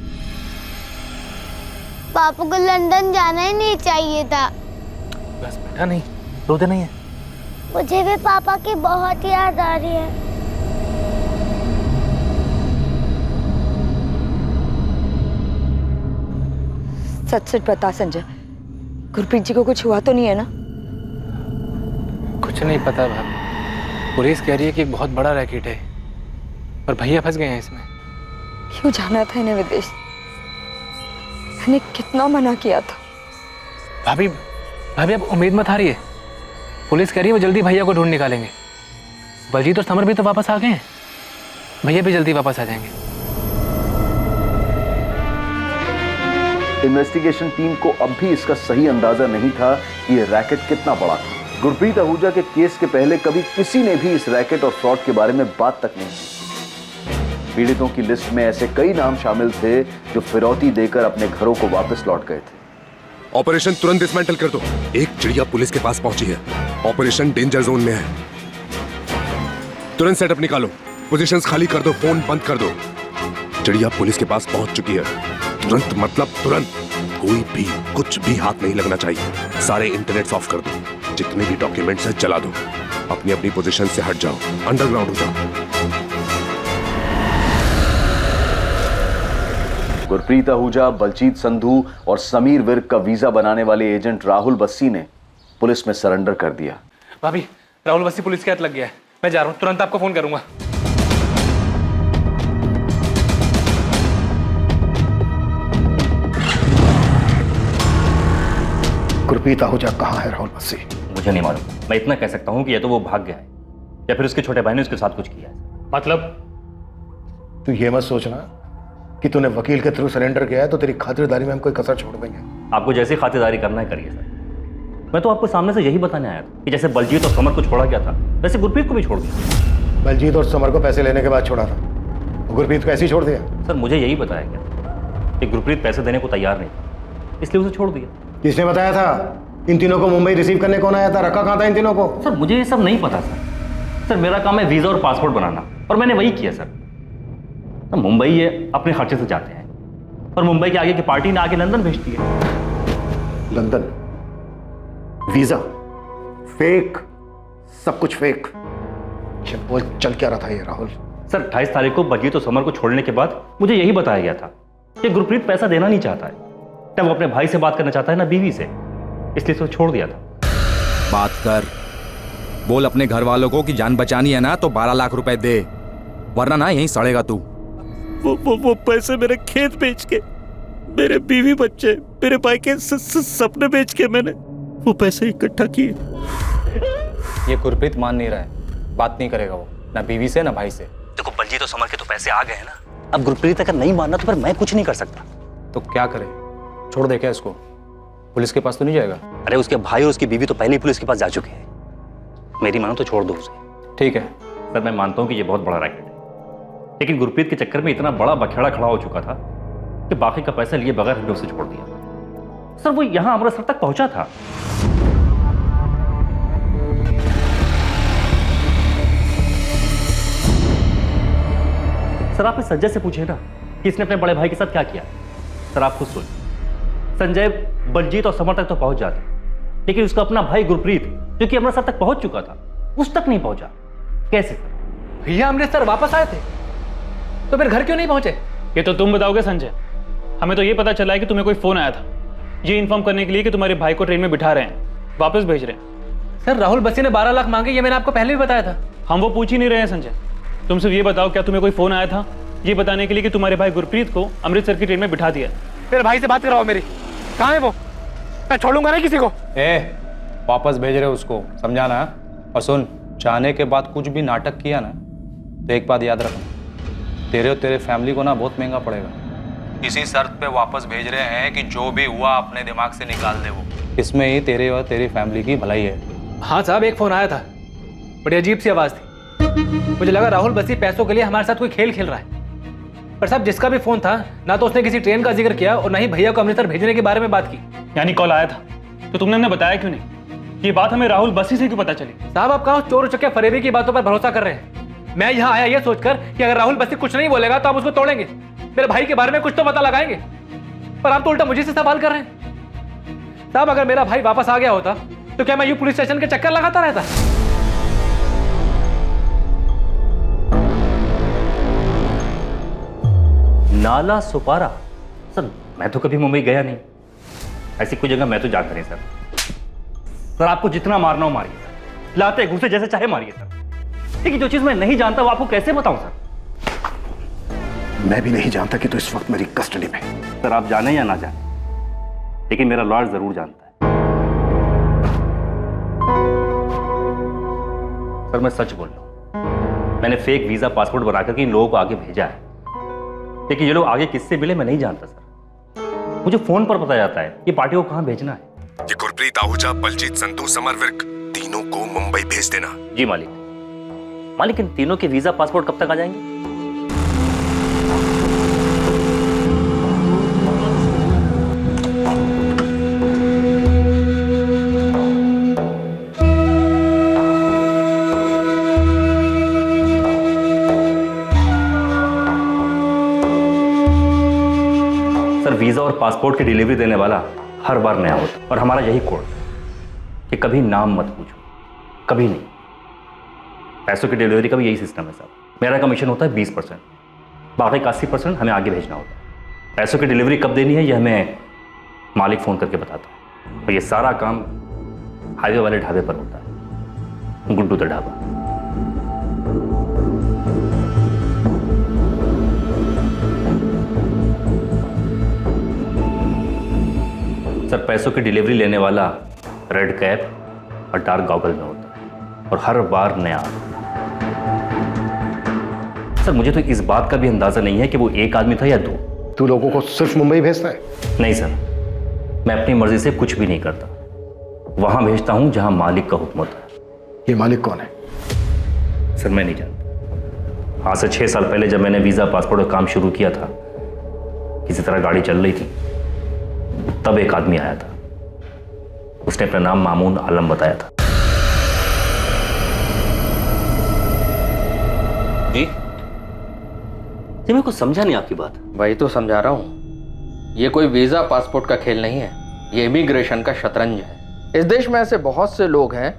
पापा को लंदन जाना ही नहीं चाहिए था। बस बेटा, नहीं रोते नहीं है। मुझे भी पापा की बहुत याद आ रही है। सच सच बता संजय, गुरप्रीत जी को कुछ हुआ तो नहीं है ना? कुछ नहीं पता भाभी। पुलिस कह रही है कि एक बहुत बड़ा रैकेट है और भैया फंस गए हैं इसमें। क्यों जाना था इन्हें विदेश? मैंने कितना मना किया था। भाभी अब उम्मीद मत हारिए। पुलिस कह रही है वो जल्दी भैया को ढूंढ निकालेंगे। बलजीत और समर भी तो वापस आ गए हैं, भैया भी जल्दी वापस आ जाएंगे। इन्वेस्टिगेशन टीम को अब भी इसका सही अंदाजा नहीं था कि यह रैकेट कितना बड़ा था। गुरप्रीत आहूजा के केस के पहले कभी किसी ने भी इस रैकेट और फ्रॉड के बारे में बात तक नहीं की। पीड़ितों की लिस्ट में ऐसे कई नाम शामिल थे जो फिरौती देकर अपने घरों को वापस लौट गए थे। ऑपरेशन तुरंत डिसमेंटल कर दो। एक चिड़िया पुलिस के पास पहुंची है, ऑपरेशन डेंजर जोन में है। तुरंत सेटअप निकालो, पोजीशंस खाली कर दो, फोन बंद कर दो। चिड़िया पुलिस के पास पहुंच चुकी है। तुरंत मतलब तुरंत। कोई भी कुछ भी हाथ नहीं लगना चाहिए। सारे इंटरनेट ऑफ कर दो, जितने भी डॉक्यूमेंट्स हैं जला दो। अपनी अपनी पोजीशन से हट जाओ, अंडरग्राउंड हो जाओ। गुरप्रीत आहूजा, बलजीत संधू और समीर विर्क का वीजा बनाने वाले एजेंट राहुल बस्सी ने पुलिस में सरेंडर कर दिया। भाभी, राहुल बस्सी पुलिस के हाथ लग गया है। मैं जा रहा हूँ, तुरंत आपको फोन करूंगा। गुरप्रीत आहूजा कहाँ है राहुल बस्सी? मुझे नहीं मालूम। मैं इतना कह सकता हूँ कि या तो वो भाग गया है या फिर उसके छोटे भाई ने उसके साथ कुछ किया है। मतलब? तू ये मत सोचना कि तूने वकील के थ्रू सरेंडर किया है तो तेरी खातिरदारी में हम कोई कसर छोड़ देंगे। आपको जैसी खातिरदारी करना है करिए सर। मैं तो आपको सामने से यही बताने आया था कि जैसे बलजीत और समर को छोड़ा गया था वैसे गुरप्रीत को भी छोड़ दिया। बलजीत और समर को पैसे लेने के बाद छोड़ा था, गुरप्रीत को ऐसे ही छोड़ दिया? सर, मुझे यही बताया गया कि गुरप्रीत पैसे देने को तैयार नहीं था, इसलिए उसे छोड़ दिया। किसने बताया था? इन तीनों को मुंबई रिसीव करने कौन आया था? रखा कहाँ था इन तीनों को? सर, मुझे ये सब नहीं पता सर मेरा काम है वीजा और पासपोर्ट बनाना, और मैंने वही किया सर। मुंबई ये अपने खर्चे से जाते हैं, और मुंबई के आगे की पार्टी ने आके लंदन भेज दिए। लंदन, वीजा, फेक, सब कुछ फेक। वो चल क्या रहा था ये राहुल? सर 28 तारीख को बलजीत और समर को छोड़ने के बाद मुझे यही बताया गया था कि गुरप्रीत पैसा देना नहीं चाहता है, ना वो अपने भाई से बात करना चाहता है ना बीवी से, इसलिए तो छोड़ दिया था। बात कर, बोल अपने घर वालों को कि जान बचानी है ना तो 12 लाख रुपए दे, वरना ना यहीं सड़ेगा तू। वो पैसे मेरे खेत बेच के, मेरे बीवी बच्चे, मेरे भाई के सपने बेच के मैंने वो पैसे इकट्ठा किए। ये गुरप्रीत मान नहीं रहा है, बात नहीं करेगा वो, ना बीवी से ना भाई से। देखो बलजीत और समर के तो पैसे आ गए हैं ना, अब गुरप्रीत अगर नहीं मानना तो फिर मैं कुछ नहीं कर सकता। तो क्या करे, छोड़ दे क्या इसको? पुलिस के पास तो नहीं जाएगा? अरे उसके भाई और उसकी बीवी तो पहले ही पुलिस के पास जा चुके हैं, मेरी मानो तो छोड़ दो उसे। ठीक है सर, मैं मानता हूं कि ये बहुत बड़ा रैकेट है, लेकिन गुरप्रीत के चक्कर में इतना बड़ा बखेड़ा खड़ा हो चुका था कि बाकी का पैसा लिए बगैर हमने उसे छोड़ दिया। सर वो यहां अमृतसर तक पहुंचा था। सर आप इस संजय से पूछे ना कि इसने अपने बड़े भाई के साथ क्या किया। सर आप खुद सुनिए, संजय बलजीत और समर तक तो पहुंच जाता, लेकिन उसका अपना भाई गुरप्रीत जो कि अमृतसर तक पहुंच चुका था उस तक नहीं पहुंचा। कैसे सर? भैया अमृतसर वापस आए थे तो फिर घर क्यों नहीं पहुंचे? ये तो तुम बताओगे संजय, हमें तो ये पता चला है कि तुम्हें कोई फोन आया था ये इन्फॉर्म करने के लिए कि तुम्हारे भाई को ट्रेन में बिठा रहे हैं, वापस भेज रहे हैं। सर राहुल बस्सी ने 12 लाख मांगे, ये मैंने आपको पहले भी बताया था। हम वो पूछ ही नहीं रहे हैं संजय, तुम सिर्फ ये बताओ क्या तुम्हें कोई फोन आया था ये बताने के लिए कि तुम्हारे भाई गुरप्रीत को अमृतसर की ट्रेन में बिठा दिया? मेरे भाई से बात कराओ मेरी, कहाँ है वो? मैं छोड़ूंगा नहीं किसी को। वापस भेज रहे उसको, समझाना। और सुन, चाहने के बाद कुछ भी नाटक किया ना तो एक बात याद रखना, तेरे और तेरे फैमिली को ना बहुत महंगा पड़ेगा। इसी शर्त पे वापस भेज रहे हैं कि जो भी हुआ अपने दिमाग से निकाल दे वो, इसमें ही तेरे और तेरी फैमिली की भलाई है। हाँ साहब, एक फोन आया था, बड़ी अजीब सी आवाज थी, मुझे लगा राहुल बस्सी पैसों के लिए हमारे साथ कोई खेल खेल रहा है। पर साहब जिसका भी फोन था ना तो उसने किसी ट्रेन का जिक्र किया और ना ही भैया को अमृतसर भेजने के बारे में बात की। यानी कॉल आया था तो तुमने हमें बताया क्यों नहीं? ये बात हमें राहुल बस्सी से क्यों पता चली? साहब आप कहाँ चोर चक्के फरेबी की बातों पर भरोसा कर रहे हैं? मैं यहाँ आया ये सोचकर कि अगर राहुल बस्सी कुछ नहीं बोलेगा तो आप उसको तोड़ेंगे, मेरे भाई के बारे में कुछ तो पता लगाएंगे, पर आप तो उल्टा मुझे से सवाल कर रहे हैं। साहब अगर मेरा भाई वापस आ गया होता तो क्या मैं यूं पुलिस स्टेशन के चक्कर लगाता रहता? नाला सुपारा? सर मैं तो कभी मुंबई गया नहीं, ऐसी कोई जगह मैं तो जाता नहीं सर। सर आपको जितना मारना हो मारिए सर, लाते घुसे जैसे चाहे मारिए सर, लेकिन जो चीज मैं नहीं जानता वो आपको कैसे बताऊं सर? मैं भी नहीं जानता कि तू इस वक्त मेरी कस्टडी में। सर आप जाने या ना जाने, लेकिन मेरा लॉयर जरूर जानता है। सर मैं सच बोल रहा हूं, मैंने फेक वीजा पासपोर्ट बनाकर के इन लोगों को आगे भेजा है, लेकिन ये लोग आगे किससे मिले मैं नहीं जानता सर। मुझे फोन पर पता जाता है ये पार्टी को कहां भेजना है। ये गुरप्रीत आहूजा, बलजीत संधू, समर विर्क, तीनों को मुंबई भेज देना। जी मालिक। मालिक इन तीनों के वीजा पासपोर्ट कब तक आ जाएंगे? सर वीजा और पासपोर्ट की डिलीवरी देने वाला हर बार नया होता, और हमारा यही कोड कि कभी नाम मत पूछो, कभी नहीं। पैसों की डिलीवरी का भी यही सिस्टम है साहब। मेरा कमीशन होता है 20%, बाकी का 80% हमें आगे भेजना होता है। पैसों की डिलीवरी कब देनी है ये हमें मालिक फ़ोन करके बताता है, और ये सारा काम हाईवे वाले ढाबे पर होता है, गुड्डू द ढाबा। सर पैसों की डिलीवरी लेने वाला रेड कैप और डार्क गॉगल में होता है, और हर बार नया आता है। सर मुझे तो इस बात का भी अंदाजा नहीं है कि वो एक आदमी था या दो। तू लोगों को सिर्फ मुंबई भेजता है? नहीं सर, मैं अपनी मर्जी से कुछ भी नहीं करता, वहां भेजता हूं जहां मालिक का हुक्म होता है। ये मालिक कौन है? सर मैं नहीं जानता। आज से 6 साल पहले जब मैंने वीजा पासपोर्ट का काम शुरू किया था, किसी तरह गाड़ी चल रही थी, तब एक आदमी आया था, उसने अपना नाम मामून आलम बताया था। जी मेरे को समझा नहीं आपकी बात। वही तो समझा रहा हूँ, ये कोई वीज़ा पासपोर्ट का खेल नहीं है, ये इमिग्रेशन का शतरंज है। इस देश में ऐसे बहुत से लोग हैं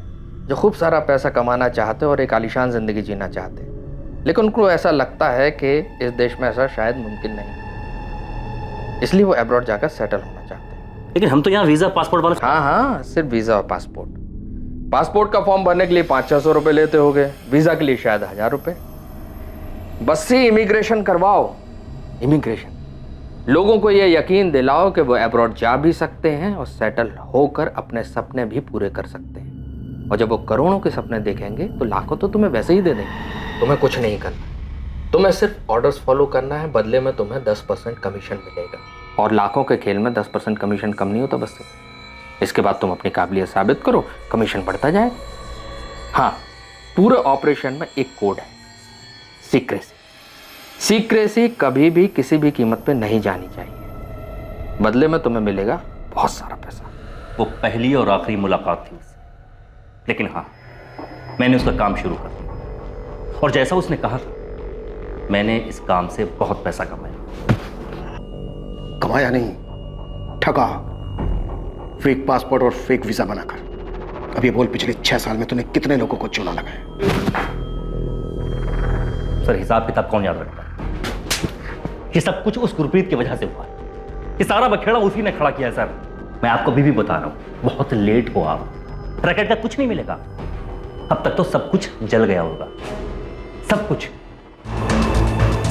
जो खूब सारा पैसा कमाना चाहते हैं और एक आलीशान ज़िंदगी जीना चाहते हैं, लेकिन उनको ऐसा लगता है कि इस देश में ऐसा शायद मुमकिन नहीं, इसलिए वो अब्रॉड जाकर सेटल होना चाहते हैं। लेकिन हम तो यहाँ वीज़ा पासपोर्ट वाले। हाँ, सिर्फ वीज़ा और पासपोर्ट। पासपोर्ट का फॉर्म भरने के लिए 500-600 रुपये लेते होगे, वीज़ा के लिए शायद 1000 रुपये। बस ही इमिग्रेशन करवाओ, इमिग्रेशन। लोगों को ये यकीन दिलाओ कि वो अब्रॉड जा भी सकते हैं और सेटल होकर अपने सपने भी पूरे कर सकते हैं। और जब वो करोड़ों के सपने देखेंगे तो लाखों तो तुम्हें वैसे ही दे देंगे। तुम्हें कुछ नहीं करना, तुम्हें सिर्फ ऑर्डर्स फॉलो करना है, बदले में तुम्हें 10% कमीशन मिलेगा। और लाखों के खेल में 10% कमीशन कम नहीं होता बस। इसके बाद तुम अपनी काबिलियत साबित करो, कमीशन बढ़ता जाए। हाँ, पूरे ऑपरेशन में एक कोड है, सीक्रेसी। सीक्रेसी कभी भी किसी भी कीमत पे नहीं जानी चाहिए, बदले में तुम्हें मिलेगा बहुत सारा पैसा। वो पहली और आखिरी मुलाकात थी उससे, लेकिन हाँ, मैंने उसका काम शुरू कर दिया और जैसा उसने कहा था, मैंने इस काम से बहुत पैसा कमाया। कमाया नहीं, ठगा। फेक पासपोर्ट और फेक वीजा बनाकर। अब ये बोल, पिछले 6 साल में तूने कितने लोगों को चूना लगाया? सर, हिसाब किताब कौन याद रखता है? ये सब कुछ उस गुरप्रीत की वजह से हुआ है। ये सारा बखेड़ा उसी ने खड़ा किया है सर। मैं आपको अभी भी बता रहा हूं, बहुत लेट हो आप। रैकेट का कुछ नहीं मिलेगा। अब तक तो सब कुछ जल गया होगा, सब कुछ।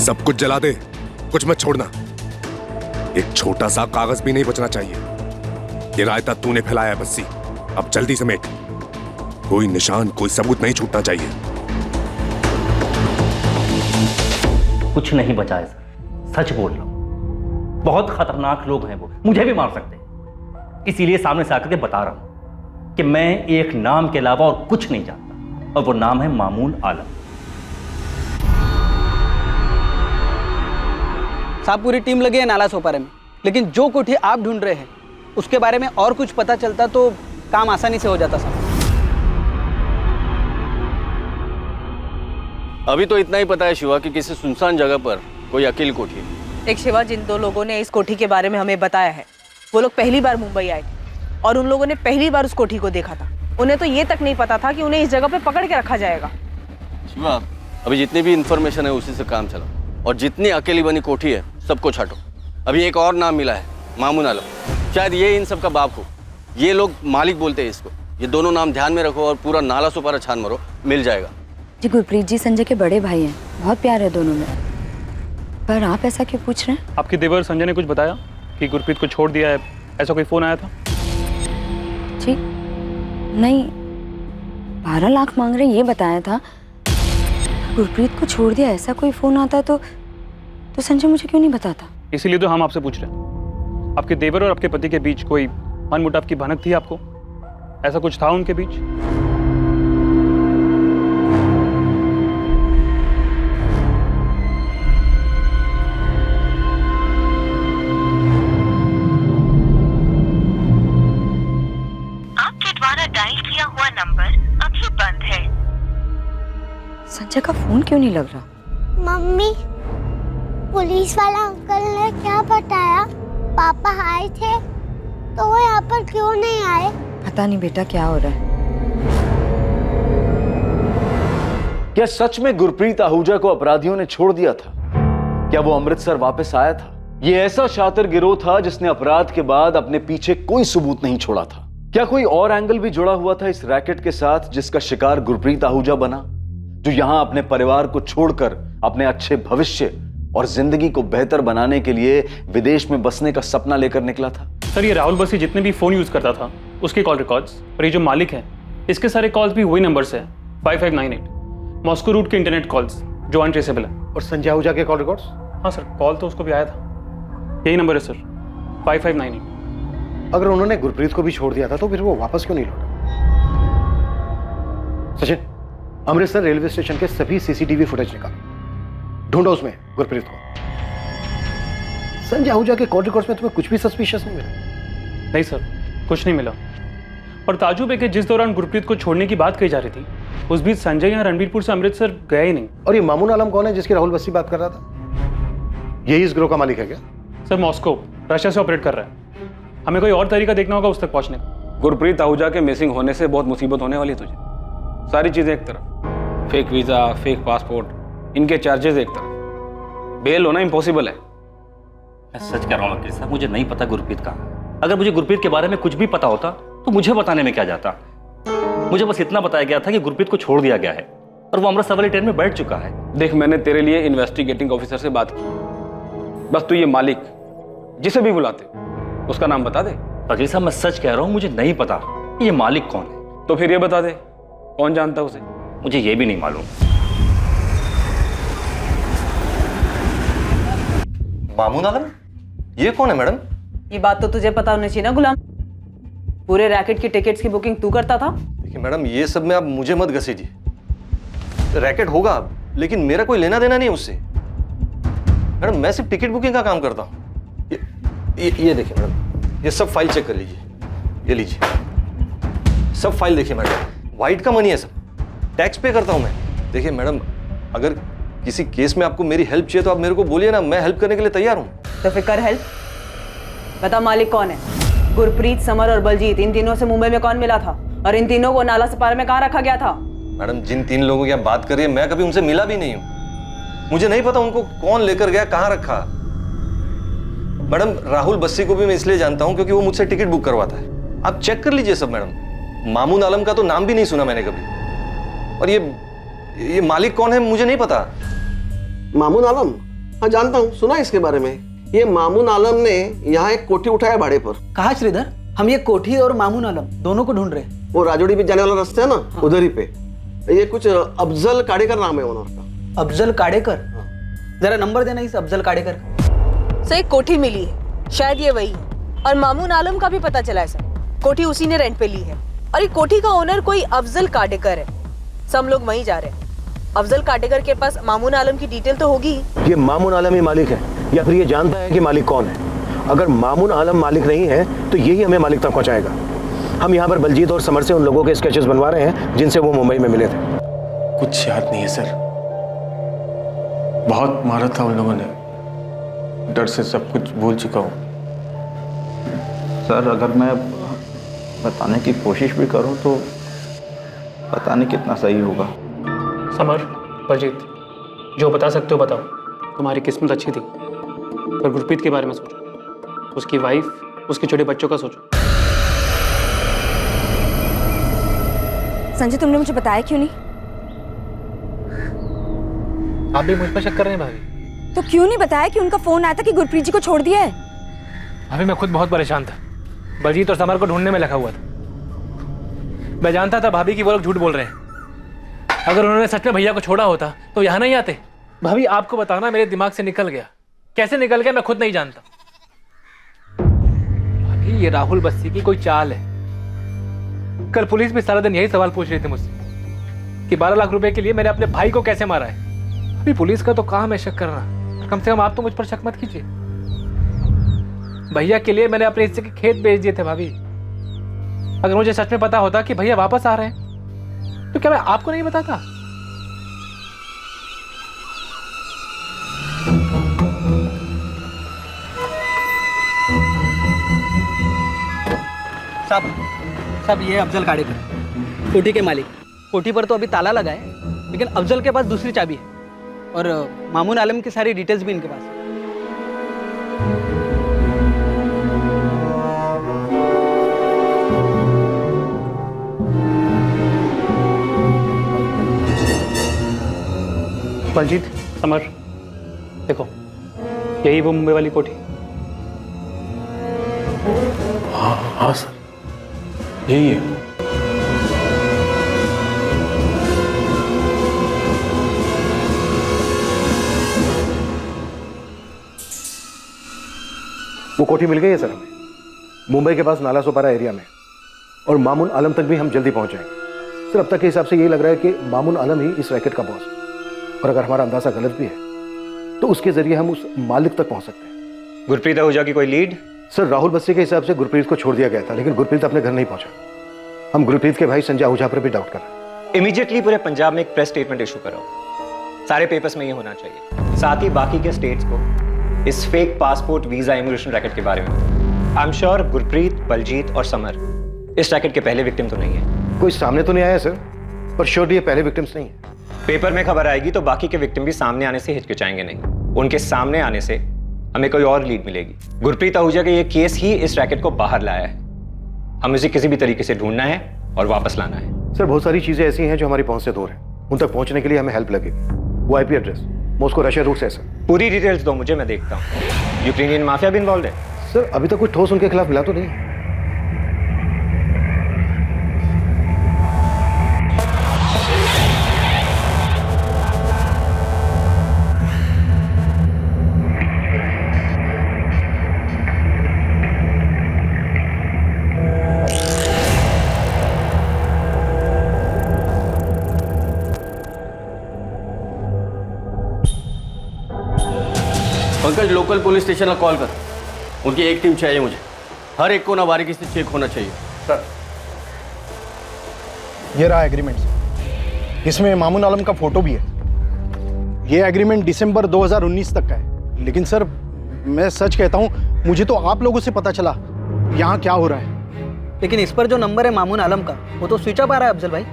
सब कुछ जला दे, कुछ मत छोड़ना। एक छोटा सा कागज भी नहीं बचना चाहिए। ये रायता तूने फैलाया है बस्सी, अब जल्दी समेट। कोई निशान, कोई सबूत नहीं छूटना चाहिए। कुछ नहीं बचा है सर, सच बोल रहा हूं। बहुत खतरनाक लोग हैं वो, मुझे भी मार सकते हैं। इसीलिए सामने से आकर के बता रहा हूं कि मैं एक नाम के अलावा और कुछ नहीं जानता, और वो नाम है मामून आलम। साहब, पूरी टीम लगी है नाला सोपारे में, लेकिन जो कोठी आप ढूंढ रहे हैं उसके बारे में और कुछ पता चलता तो काम आसानी से हो जाता साहब। अभी तो इतना ही पता है शिवा कि किसी सुनसान जगह पर कोई अकेली कोठी है। एक शिवा, जिन 2 लोगों ने इस कोठी के बारे में हमें बताया है, वो लोग पहली बार मुंबई आए थे और उन लोगों ने पहली बार उस कोठी को देखा था। उन्हें तो ये तक नहीं पता था कि उन्हें इस जगह पे पकड़ के रखा जाएगा। शिवा, अभी जितनी भी इंफॉर्मेशन है उसी से काम चला, और जितनी अकेली बनी कोठी है सबको छाटो। अभी एक और नाम मिला है, मामून आलम। शायद ये इन सब का बाप हो, ये लोग मालिक बोलते हैं इसको। ये दोनों नाम ध्यान में रखो और पूरा नाला सुपारा छान मारो, मिल जाएगा। जी, गुरप्रीत जी संजय के बड़े भाई हैं, बहुत प्यार है दोनों में। पर आप ऐसा क्यों पूछ रहे हैं? आपके देवर संजय ने कुछ बताया कि गुरप्रीत को छोड़ दिया है, ऐसा कोई फोन आया था? जी नहीं, 12 लाख मांग रहे ये बताया था। गुरप्रीत को छोड़ दिया ऐसा कोई फोन आता तो संजय मुझे क्यों नहीं बताता? इसीलिए तो हम आपसे पूछ रहे हैं। आपके देवर और आपके पति के बीच कोई मनमुटाव की भनक थी आपको? ऐसा कुछ था उनके बीच? आपके द्वारा डायल किया हुआ नंबर अभी बंद है। संजय का फोन क्यों नहीं लग रहा? मम्मी, पुलिस वाला अंकल ने क्या बताया? पापा आए थे तो वो यहाँ पर क्यों नहीं आए? पता नहीं बेटा क्या हो रहा है। क्या सच में गुरप्रीत आहूजा को अपराधियों ने छोड़ दिया था? क्या वो अमृतसर वापस आया था? ये ऐसा शातिर गिरोह था जिसने अपराध के बाद अपने पीछे कोई सबूत नहीं छोड़ा था। क्या कोई और एंगल भी जुड़ा हुआ था इस रैकेट के साथ जिसका शिकार गुरप्रीत आहूजा बना, जो यहां अपने परिवार को छोड़कर अपने अच्छे भविष्य और जिंदगी को बेहतर बनाने के लिए विदेश में बसने का सपना लेकर निकला था? सर, ये राहुल बसी जितने भी फोन यूज करता था उसके कॉल रिकॉर्ड्स, और ये जो मालिक है इसके सारे कॉल्स भी वही नंबर से है, 5598 मॉस्को रूट के इंटरनेट कॉल्स जो अनट्रेसेबल है। और संजय आहूजा के कॉल रिकॉर्ड्स? हाँ सर, कॉल तो उसको भी आया था। यही नंबर है सर, 5598। अगर उन्होंने गुरप्रीत को भी छोड़ दिया था तो फिर वो वापस क्यों नहीं लौटा? सचिन, अमृतसर रेलवे स्टेशन के सभी सीसीटीवी फुटेज निकालो, ढूंढो उसमें गुरप्रीत को। संजय आहूजा के कॉल रिकॉर्ड्स में तुम्हें कुछ भी सस्पिशियस नहीं मिला? नहीं सर, कुछ नहीं मिला। और ताजुब है कि जिस दौरान गुरप्रीत को छोड़ने की बात कही जा रही थी उस बीच संजय यहाँ रणबीरपुर से अमृतसर गया ही नहीं। और ये मामून आलम कौन है जिसकी राहुल बस्सी बात कर रहा था? यही इस गिरोह का मालिक है क्या? सर, मॉस्को रशिया से ऑपरेट कर रहा है। हमें कोई और तरीका देखना होगा उस तक पहुंचने का। गुरप्रीत आहूजा के मिसिंग होने से बहुत मुसीबत होने वाली है तुझे। सारी चीज़ें एक तरफ, फेक वीज़ा, फेक पासपोर्ट, इनके चार्जेस एक तरफ, बेल होना इम्पॉसिबल है। मैं सच कह रहा हूँ वकील साहब, मुझे नहीं पता गुरप्रीत कहाँ है। अगर मुझे गुरप्रीत के बारे में कुछ भी पता होता तो मुझे बताने में क्या जाता। मुझे बस इतना बताया गया था कि गुरप्रीत को छोड़ दिया गया है और वो अमृतसर वाली ट्रेन में बैठ चुका है। देख, मैंने तेरे लिए इन्वेस्टिगेटिंग ऑफिसर से बात की, बस तू ये मालिक जिसे भी बुलाते उसका नाम बता दे। वकील साहब मैं सच कह रहा हूँ, मुझे नहीं पता कि ये मालिक कौन है। तो फिर ये बता दे, कौन जानता है उसे? मुझे ये भी नहीं मालूम। मामून आलम, ये कौन है मैडम? ये बात तो तुझे पता होनी चाहिए ना गुलाम। पूरे रैकेट की टिकट्स की बुकिंग तू करता था। देखिए मैडम, ये सब में आप मुझे मत घसीजिए। रैकेट होगा लेकिन मेरा कोई लेना देना नहीं उससे। मैडम मैं सिर्फ टिकट बुकिंग का काम करता हूँ। ये देखिए मैडम, ये सब फाइल चेक कर लीजिए। ये लीजिए, सब फाइल देखिए मैडम, वाइट का मनी है सब, टैक्स पे करता हूँ मैं। देखिए मैडम, अगर किसी केस में आपको मेरी हेल्प चाहिए तो आप मेरे को बोलिए ना, मैं हेल्प करने के लिए तैयार हूँ। तो फिर कर हेल्प। बता मालिक कौन है? गुरप्रीत, समर और बलजीत, इन तीनों से मुंबई में कौन मिला था और इन तीनों को नाला सपारा में कहाँ रखा गया था? मैडम जिन 3 लोगों की आप बात कर रही है, मैं कभी उनसे मिला भी नहीं हूँ। मुझे नहीं पता उनको कौन लेकर गया, कहाँ रखा। मैडम राहुल बस्सी को भी मैं इसलिए जानता हूँ क्योंकि वो मुझसे टिकट बुक करवाता है। आप चेक कर लीजिए सब मैडम। मामून आलम का तो नाम भी नहीं सुना मैंने कभी। और ये मालिक कौन है मुझे नहीं पता। मामून आलम? हाँ जानता हूँ, सुना इसके बारे में। ये मामून आलम ने यहाँ एक कोठी उठाया भाड़े पर। कहा श्रीधर? हम ये कोठी और मामून आलम दोनों को ढूंढ रहे हैं। वो राजोड़ी पे जाने वाला रास्ता है ना, हाँ। उधर ही पे। ये कुछ अफजल काडेकर नाम है ओनर का। अफजल काडेकर? जरा नंबर देना इस अफजल काडेकर का। सर एक कोठी मिली है, शायद ये वही है। और मामून आलम का भी पता चला है सर, कोठी उसी ने रेंट पे ली है। और ये कोठी का ओनर कोई अफजल काडेकर है। सब लोग वहीं जा रहे हैं। अफजल काडेकर के पास मामून आलम की डिटेल तो होगी। ये मामून आलम ही मालिक है या फिर ये जानता है कि मालिक कौन है? अगर मामून आलम मालिक नहीं है तो यही हमें मालिक तक पहुंचाएगा। हम यहाँ पर बलजीत और समर से उन लोगों के स्केचेस बनवा रहे हैं जिनसे वो मुंबई में मिले थे। कुछ याद नहीं है सर, बहुत मारा था उन लोगों ने, डर से सब कुछ भूल चुका हूँ। सर अगर मैं बताने की कोशिश भी करूं तो पता नहीं कितना सही होगा। समर, बलजीत, जो बता सकते हो बताओ। तुम्हारी किस्मत अच्छी थी, पर गुरप्रीत के बारे में सोचो, उसकी वाइफ, उसके छोटे बच्चों का सोचो। संजय तुमने मुझे बताया क्यों नहीं? आप भी मुझ पर शक कर रहे हैं भाभी? तो क्यों नहीं बताया कि उनका फोन आया था कि गुरप्रीत जी को छोड़ दिया है? भाभी मैं खुद बहुत परेशान था, बलजीत और समर को ढूंढने में लगा हुआ था। मैं जानता था भाभी कि वो लोग झूठ बोल रहे हैं। अगर उन्होंने सच में भैया को छोड़ा होता तो यहाँ नहीं आते। भाभी आपको बताना मेरे दिमाग से निकल गया, कैसे निकल गया मैं खुद नहीं जानता। भाभी ये राहुल बस्सी की कोई चाल है। कल पुलिस भी सारा दिन यही सवाल पूछ रही थी मुझसे कि 12 लाख रुपए के लिए मैंने अपने भाई को कैसे मारा है। अभी पुलिस का तो काम है शक करना, कम से कम आप तो मुझ पर शक मत कीजिए। भैया के लिए मैंने अपने हिस्से के खेत बेच दिए थे भाभी। अगर मुझे सच में पता होता कि भैया वापस आ रहे हैं तो क्या मैं आपको नहीं बताता? साहब ये अफजल काडेकर, कोठी के मालिक। कोठी पर तो अभी ताला लगा है, लेकिन अफजल के पास दूसरी चाबी है और मामून आलम की सारी डिटेल्स भी इनके पास है। बलजीत, समर, देखो यही वो मुंबई वाली कोठी। हाँ सर, यही है। वो कोठी मिल गई है सर हमें, मुंबई के पास नाला सोपारा एरिया में, और मामून आलम तक भी हम जल्दी पहुंच जाएंगे। सर अब तक के हिसाब से यही लग रहा है कि मामून आलम ही इस रैकेट का बॉस है, और अगर हमारा अंदाजा गलत भी है तो उसके जरिए हम उस मालिक तक पहुंच सकते हैं। गुरप्रीत आहूजा की कोई लीड? सर राहुल बस्सी के हिसाब से गुरप्रीत को छोड़ दिया गया था, लेकिन गुरप्रीत अपने घर नहीं पहुंचा। हम गुरप्रीत के भाई संजय आहूजा पर भी डाउट कर रहे हैं। इमीडिएटली पूरे पंजाब में एक प्रेस स्टेटमेंट इशू कराओ, सारे पेपर्स में ये होना चाहिए, साथ ही बाकी के स्टेट्स को इस fake passport visa immigration racket के बारे में। I am sure Gurpreet, Baljeet और समर इस रैकेट के पहले विक्टिम तो नहीं है। कोई सामने तो नहीं आया सर, पर श्योरली ये पहले विक्टिम्स नहीं है। पेपर में खबर आएगी तो बाकी के विक्टिम भी सामने आने से हिचकिचाएंगे नहीं। उनके सामने आने से हमें कोई और लीड मिलेगी। गुरप्रीत आहूजा का ये केस ही इस रैकेट को बाहर लाया है। हमें उसे किसी भी तरीके से ढूंढना है और वापस लाना है। सर बहुत सारी चीजें ऐसी हैं जो हमारी पहुंच से दूर हैं, उन तक पहुंचने के लिए हमें हेल्प लगेगी। वो IP address, Moscow Russia route से सर। पूरी डिटेल्स दो मुझे, मैं देखता हूँ। यूक्रेनियन माफिया भी इन्वॉल्व है? सर अभी तक कुछ ठोस उनके खिलाफ मिला तो नहीं है। पंकज, लोकल पुलिस स्टेशन में कॉल कर। उनकी एक टीम चाहिए मुझे। हर एक को ना बारीकी से चेक होना चाहिए। सर ये रहा एग्रीमेंट, इसमें मामून आलम का फोटो भी है। ये एग्रीमेंट दिसंबर 2019 तक का है। लेकिन सर मैं सच कहता हूँ, मुझे तो आप लोगों से पता चला यहाँ क्या हो रहा है। लेकिन इस पर जो नंबर है मामून आलम का, वो तो स्विच ऑफ आ रहा है अफजल भाई।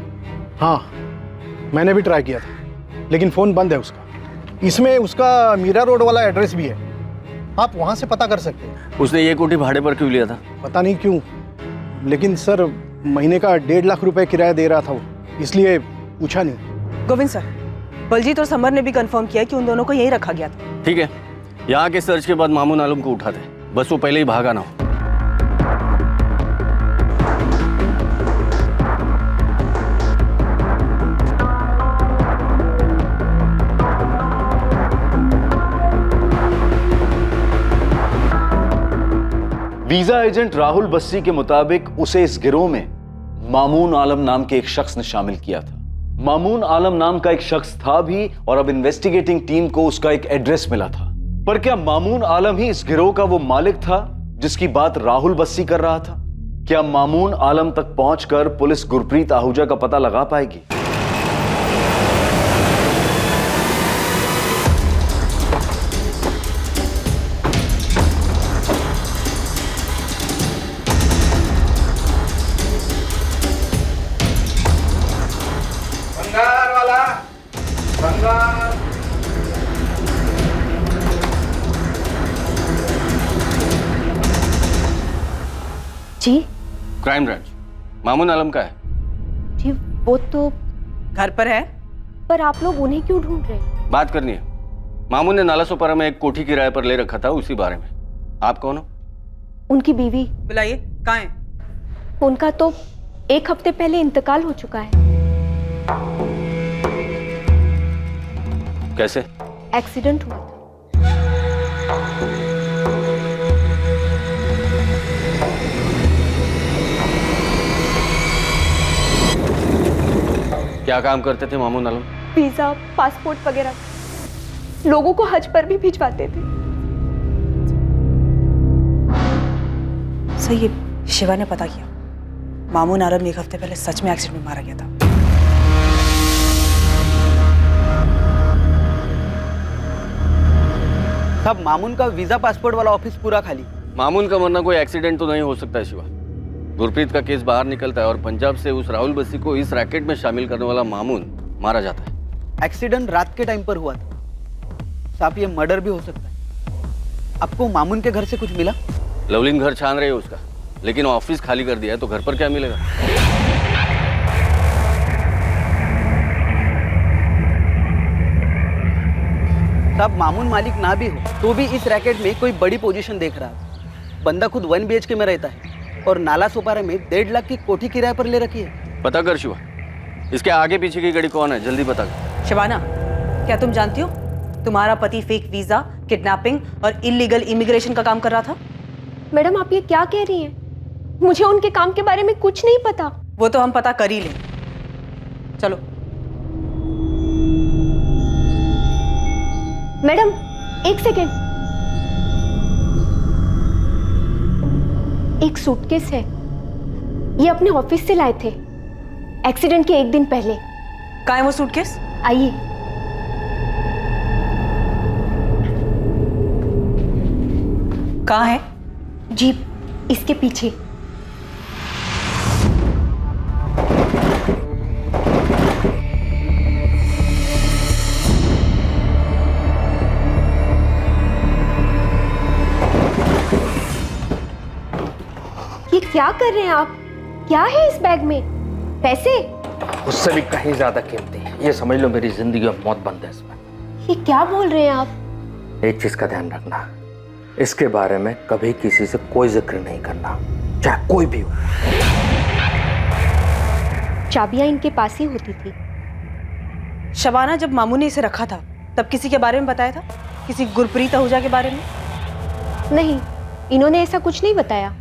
हाँ, मैंने भी ट्राई किया था, लेकिन फ़ोन बंद है उसका। इसमें उसका मीरा रोड वाला एड्रेस भी है, आप वहाँ से पता कर सकते हैं। उसने ये कोठी भाड़े पर क्यों लिया था? पता नहीं क्यों, लेकिन सर महीने का 1.5 लाख रुपए किराया दे रहा था वो, इसलिए पूछा नहीं। गोविंद सर, बलजीत और समर ने भी कंफर्म किया कि उन दोनों को यहीं रखा गया था। ठीक है, यहाँ के सर्च के बाद मामून आलम को उठा दे, बस वो पहले ही भागा ना हो। वीजा एजेंट राहुल बस्सी के मुताबिक उसे इस गिरोह में मामून आलम नाम के एक शख्स ने शामिल किया था। मामून आलम नाम का एक शख्स था भी, और अब इन्वेस्टिगेटिंग टीम को उसका एक एड्रेस मिला था। पर क्या मामून आलम ही इस गिरोह का वो मालिक था जिसकी बात राहुल बस्सी कर रहा था? क्या मामून आलम तक पहुंचकर पुलिस गुरप्रीत आहूजा का पता लगा पाएगी? जी क्राइम ब्रांच। मामून आलम का है? जी वो तो घर पर है। पर आप लोग उन्हें क्यों ढूंढ रहे हैं? बात करनी है। मामून ने नालासोपारा में एक कोठी किराए पर ले रखा था, उसी बारे में। आप कौन हो? उनकी बीवी। बुलाइए, कहाँ है? उनका तो 1 हफ्ते पहले इंतकाल हो चुका है। कैसे? एक्सीडेंट हुआ था। क्या काम करते थे मामून आलम? वीजा, पासपोर्ट वगैरह, लोगों को हज पर भी भिजवाते थे। सही है, शिवा ने पता किया। मामून आलम 1 हफ्ते पहले सच में एक्सीडेंट में मारा गया था। साहब मामून का वीजा पासपोर्ट वाला ऑफिस पूरा खाली। मामून का मरना कोई एक्सीडेंट तो नहीं हो सकता है शिवा। गुरप्रीत का केस बाहर निकलता है और पंजाब से उस राहुल बस्सी को इस रैकेट में शामिल करने वाला मामून मारा जाता है। एक्सीडेंट रात के टाइम पर हुआ था साहब, ये मर्डर भी हो सकता है। आपको मामून के घर से कुछ मिला? लवलिन घर छान रहे है उसका, लेकिन ऑफिस खाली कर दिया है तो घर पर क्या मिलेगा? साहब मामून मालिक ना भी हो तो भी इस रैकेट में कोई बड़ी पोजीशन देख रहा है। बंदा खुद 1 BHK में रहता है और नाला सोपारा में 1.5 लाख की कोठी किराए पर ले रखी है। पता कर शिवा, इसके आगे पीछे की गड़ी कौन है, जल्दी बता कर। शिवाना, क्या तुम जानती हो तुम्हारा पति फेक वीजा, किडनैपिंग और इलीगल इमिग्रेशन का काम कर रहा था? मैडम आप ये क्या कह रही हैं? मुझे उनके काम के बारे में कुछ नहीं पता। वो तो हम पता कर ही लें। चलो। मैडम 1 सेकेंड, एक सूटकेस है, ये अपने ऑफिस से लाए थे एक्सीडेंट के 1 दिन पहले। कहाँ है वो सूटकेस? आइए। कहाँ है? जीप इसके पीछे। ये क्या कर रहे हैं आप? क्या है इस बैग में? पैसे? उससे भी कहीं ज्यादा कीमती। ये समझ लो मेरी जिंदगी और मौत बंद है इसमें। ये क्या बोल रहे हैं आप? एक चीज का ध्यान रखना, इसके बारे में कभी किसी से कोई जिक्र नहीं करना, चाहे कोई भी हो। चाबियां इनके पास ही होती थी। शबाना, जब मामू ने इसे रखा था तब किसी के बारे में बताया था? किसी गुरप्रीत आहूजा के बारे में? नहीं, इन्होंने ऐसा कुछ नहीं बताया।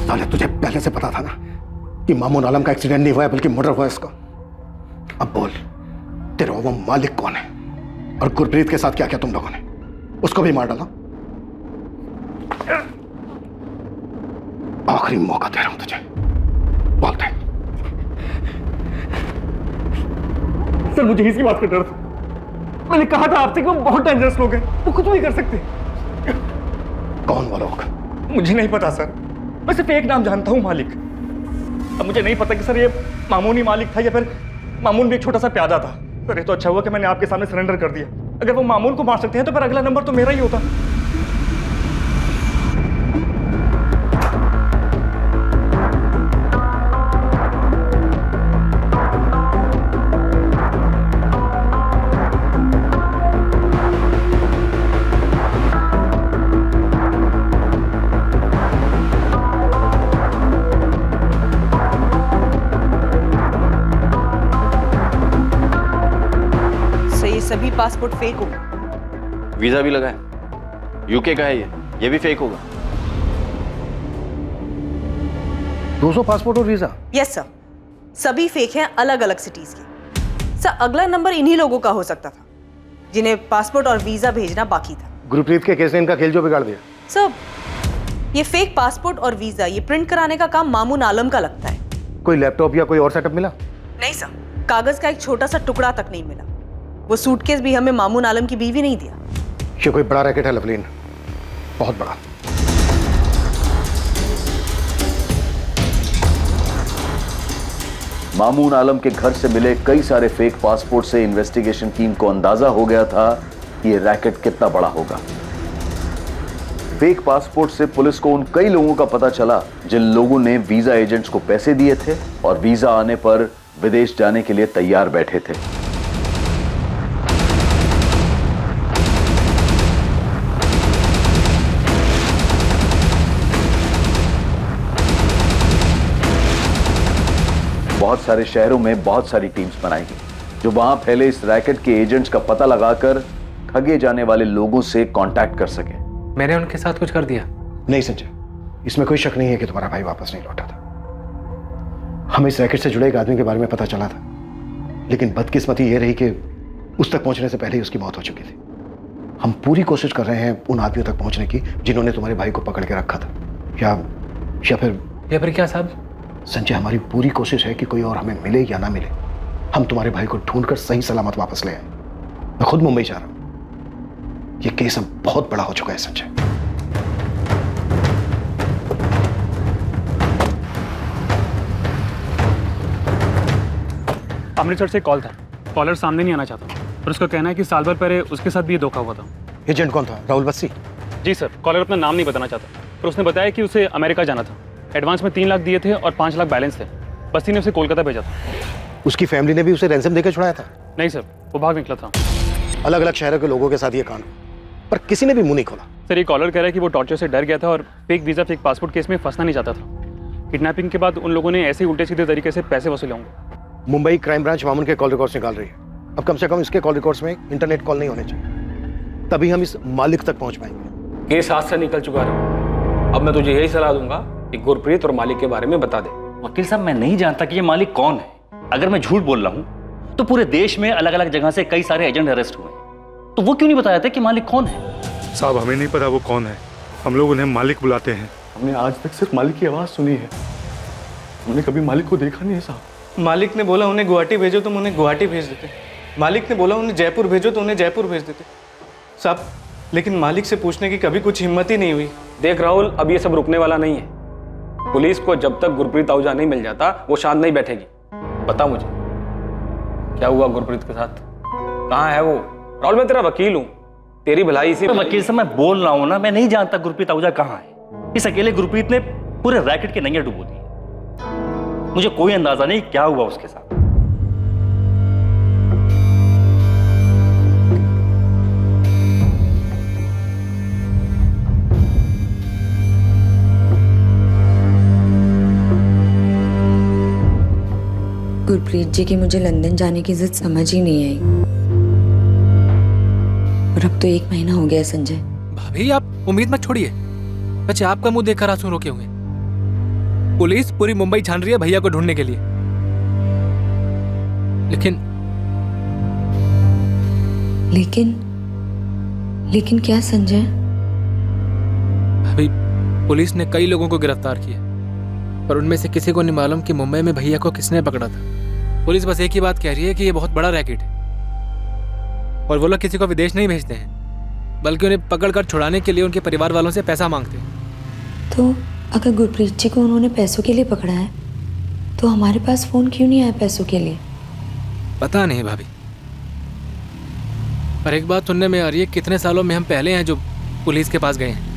साले, तुझे पहले से पता था ना कि मामून आलम का एक्सीडेंट नहीं हुआ है बल्कि मर्डर हुआ है इसका। अब बोल, तेरा वो मालिक कौन है और गुरप्रीत के साथ क्या क्या तुम लोगों ने? उसको भी मार डाला। आखिरी मौका दे रहा हूं तुझे, बोल दे। सर, मुझे इसी बात का डर था। मैंने कहा था आपसे कि वो बहुत डेंजरस लोग हैं, वो कुछ भी कर सकते हैं। कौन वो लोग? मुझे नहीं पता सर, मैं सिर्फ एक नाम जानता हूं, मालिक। अब मुझे नहीं पता कि सर ये मामून ही मालिक था या फिर मामून भी एक छोटा सा प्यादा था। सर, ये तो अच्छा हुआ कि मैंने आपके सामने सरेंडर कर दिया। अगर वो मामून को मार सकते हैं तो फिर अगला नंबर तो मेरा ही होता। सभी पासपोर्ट फेक हो। वीजा भी लगा है, यूके का है ये भी फेक होगा। 200 पासपोर्ट और वीजा? यस सर, सभी फेक हैं, अलग अलग सिटीज के। सर, अगला नंबर इन्हीं लोगों का हो सकता था जिन्हें पासपोर्ट और वीजा भेजना बाकी था। गुरप्रीत के केस ने इनका खेल जो बिगाड़ दिया। सर, ये फेक पासपोर्ट और वीजा ये प्रिंट कराने का काम मामून आलम का लगता है। कोई लैपटॉप या कोई और सेटअप मिला? नहीं सर, कागज का एक छोटा सा टुकड़ा तक नहीं मिला। वो सूटकेस भी हमें मामून आलम की बीवी नहीं दिया। ये कोई बड़ा रैकेट है लवलीन, बहुत बड़ा। मामून आलम के घर से मिले कई सारे फेक पासपोर्ट से इन्वेस्टिगेशन टीम को अंदाजा हो गया था कि ये रैकेट कितना बड़ा होगा। फेक पासपोर्ट से पुलिस को उन कई लोगों का पता चला जिन लोगों ने वीजा एजेंट्स को पैसे दिए थे और वीजा आने पर विदेश जाने के लिए तैयार बैठे थे। बहुत सारे शहरों में बहुत सारी टीम्स बनाई गई जो वहां फैले इस रैकेट के एजेंट्स का पता लगाकर ठगे जाने वाले लोगों से कांटेक्ट कर सके। मैंने उनके साथ कुछ कर दिया? नहीं संजय, इसमें कोई शक नहीं है कि तुम्हारा भाई वापस नहीं लौटा था। हमें इस रैकेट से जुड़े एक आदमी के बारे में पता चला था, लेकिन बदकिस्मती ये रही कि उस तक पहुंचने से पहले ही उसकी मौत हो चुकी थी। हम पूरी कोशिश कर रहे हैं उन आदमियों तक पहुंचने की जिन्होंने तुम्हारे भाई को पकड़ के रखा था। या फिर क्या साहब? संजय, हमारी पूरी कोशिश है कि कोई और हमें मिले या ना मिले, हम तुम्हारे भाई को ढूंढकर सही सलामत वापस ले आए। मैं खुद मुंबई जा रहा हूं। यह केस अब बहुत बड़ा हो चुका है संजय। अमृतसर से कॉल था, कॉलर सामने नहीं आना चाहता और उसका कहना है कि साल भर पहले उसके साथ भी ये धोखा हुआ था। एजेंट कौन था? राहुल बस्सी? जी सर, कॉलर अपना नाम नहीं बताना चाहता, पर उसने बताया कि उसे अमेरिका जाना था। एडवांस में 3 लाख दिए थे और 5 लाख बैलेंस थे। बस्सी ने उसे कोलकाता भेजा था। उसकी फैमिली ने भी उसे रैंसम देकर छुड़ाया था? नहीं सर, वो भाग निकला था। अलग अलग शहरों के लोगों के साथ ये कांड, पर किसी ने भी मुंह नहीं खोला। सर, ये कॉलर कह रहा है कि वो टॉर्चर से डर गया था और fake visa fake passport case में फंसना नहीं चाहता था। किडनैपिंग के बाद उन लोगों ने ऐसे ही उल्टे सीधे तरीके से पैसे वसूले होंगे। मुंबई क्राइम ब्रांच मामून के कॉल रिकॉर्ड्स निकाल रही है। अब कम से कम इसके कॉल रिकॉर्ड्स में इंटरनेट कॉल नहीं होने चाहिए, तभी हम इस मालिक तक पहुंच पाएंगे। केस हाथ से निकल चुका है। अब मैं तुझे यही सलाह दूंगा कि गुरप्रीत और मालिक के बारे में बता दे। वकील साहब, मैं नहीं जानता कि ये मालिक कौन है। अगर मैं झूठ बोल रहा हूं तो पूरे देश में अलग अलग जगह से कई सारे एजेंट अरेस्ट हुए, तो वो क्यों नहीं बताया था कि मालिक कौन है? साहब, हमें नहीं पता वो कौन है। हम लोग उन्हें मालिक बुलाते हैं। हमने आज तक सिर्फ मालिक की आवाज सुनी है, हमने कभी मालिक को देखा नहीं है साहब। मालिक ने बोला उन्हें गुवाहाटी भेजो तो उन्हें गुवाहाटी भेज देते। मालिक ने बोला उन्हें जयपुर भेजो तो उन्हें जयपुर भेज देते साहब, लेकिन मालिक से पूछने की कभी कुछ हिम्मत ही नहीं हुई। देख राहुल, अब ये सब रुकने वाला नहीं है। पुलिस को जब तक गुरप्रीत आहूजा नहीं मिल जाता वो शांत नहीं बैठेगी। बता मुझे क्या हुआ गुरप्रीत के साथ, कहाँ है वो? राहुल मैं तेरा वकील हूँ, तेरी भलाई इसी वकील से मैं बोल रहा हूँ ना, मैं नहीं जानता गुरप्रीत आहूजा कहाँ है। इस अकेले गुरप्रीत ने पूरे रैकेट के नैया डुबो दी। मुझे कोई अंदाजा नहीं क्या हुआ उसके साथ। गुरप्रीत जी की मुझे लंदन जाने की जिद समझ ही नहीं आई, और अब तो 1 महीना हो गया संजय। भाभी आप उम्मीद मत छोड़िए, बच्चे आपका मुंह देखकर आंसू रोके हुए। पुलिस पूरी मुंबई छान रही है भैया को ढूंढने के लिए, लेकिन क्या संजय? भाभी पुलिस ने कई लोगों को गिरफ्तार किया, पर उनमें से किसी को नहीं मालूम कि मुंबई में भैया को किसने पकड़ा था। पुलिस बस एक ही बात कह रही है कि ये बहुत बड़ा रैकेट है, और वो लोग किसी को विदेश नहीं भेजते हैं, बल्कि उन्हें पकड़कर छुड़ाने के लिए उनके परिवार वालों से पैसा मांगते हैं। तो अगर गुरप्रीत जी को उन्होंने पैसों के लिए पकड़ा है, तो हमारे पास फोन क्यों नहीं आया पैसों के लिए? पता नहीं भाभी, पर एक बात सुनने में आ रही है, कितने सालों में हम पहले हैं जो पुलिस के पास गए हैं।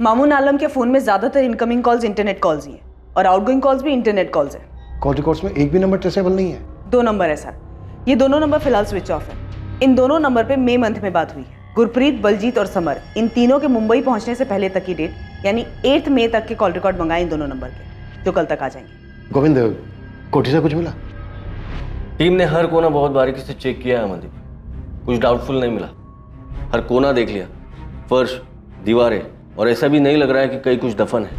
मामून आलम के फोन में ज्यादातर इनकमिंग कॉल्स इंटरनेट कॉल्स ही हैं, और आउटगोइंग कॉल्स भी इंटरनेट कॉल्स हैं। कॉल रिकॉर्ड्स में एक भी नंबर ट्रेसेबल नहीं है। 2 नंबर है सर, ये दोनों नंबर फिलहाल स्विच ऑफ है। इन दोनों नंबर पे मई मंथ में बात हुई है। गुरप्रीत, बलजीत और समर, इन तीनों के मुंबई पहुंचने से पहले तक की डेट यानी 8 मई तक के कॉल रिकॉर्ड मंगाए इन दोनों नंबर के, जो कल तक आ जाएंगे। गोविंद, कोठी से कुछ मिला? टीम ने हर कोना बहुत बारीकी से चेक किया है अमनदीप, कुछ डाउटफुल नहीं मिला। हर कोना देख लिया, फर्श, दीवारें, और ऐसा भी नहीं लग रहा है कि कहीं कुछ दफन है।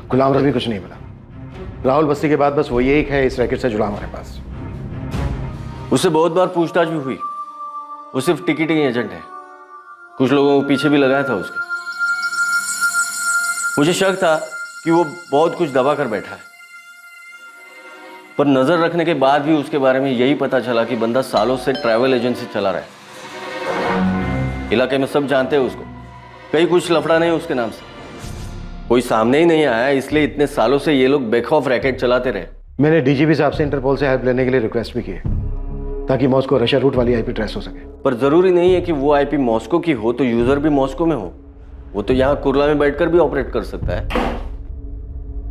गुलाम रवि कुछ नहीं मिला। राहुल बस्ती के बाद बस वही एक है इस रैकेट से जुड़ा हमारे पास। उससे बहुत बार पूछताछ भी हुई, वो सिर्फ टिकटिंग एजेंट है। कुछ लोगों को पीछे भी लगाया था उसके। मुझे शक था कि वो बहुत कुछ दबा कर बैठा है, पर नजर रखने के बाद भी उसके बारे में यही पता चला कि बंदा सालों से ट्रैवल एजेंसी चला रहा है। इलाके में सब जानते हैं उसको, कहीं कुछ लफड़ा नहीं उसके नाम से। कोई सामने ही नहीं आया, इसलिए इतने सालों से ये लोग बेखौफ रैकेट चलाते रहे। मैंने डीजीपी साहब से इंटरपोल से हेल्प लेने के लिए रिक्वेस्ट भी की है, ताकि मॉस्को रशिया रूट वाली आईपी ट्रेस हो सके। पर जरूरी नहीं है कि वो आईपी मॉस्को की हो तो यूजर भी मॉस्को में हो। वो तो यहाँ कुर्ला में बैठकर भी ऑपरेट कर सकता है।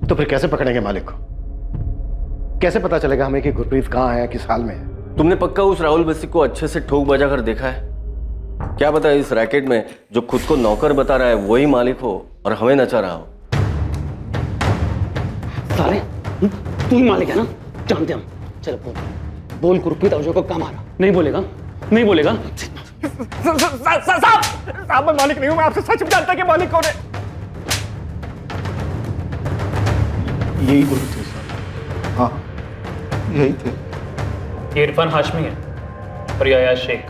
तो फिर कैसे पकड़ेंगे मालिक को? कैसे पता चलेगा हमें कि गुरप्रीत कहाँ है, किस हाल में है? तुमने पक्का उस राहुल बस्सी को अच्छे से ठोक बजा कर देखा है? क्या पता इस रैकेट में जो खुद को नौकर बता रहा है वही मालिक हो और हमें नचा रहा हो। साले तू ही मालिक है ना, जानते हम। चल बोल गुरप्रीत आहूजा को कहाँ मारा? नहीं बोलेगा, नहीं बोलेगा। साहब मैं मालिक नहीं हूं, मैं आपसे सच में जानता कि मालिक कौन है। यही गुरु थे सर। हाँ यही थे। ये इरफान हाशमी है और ये अयाज शेख।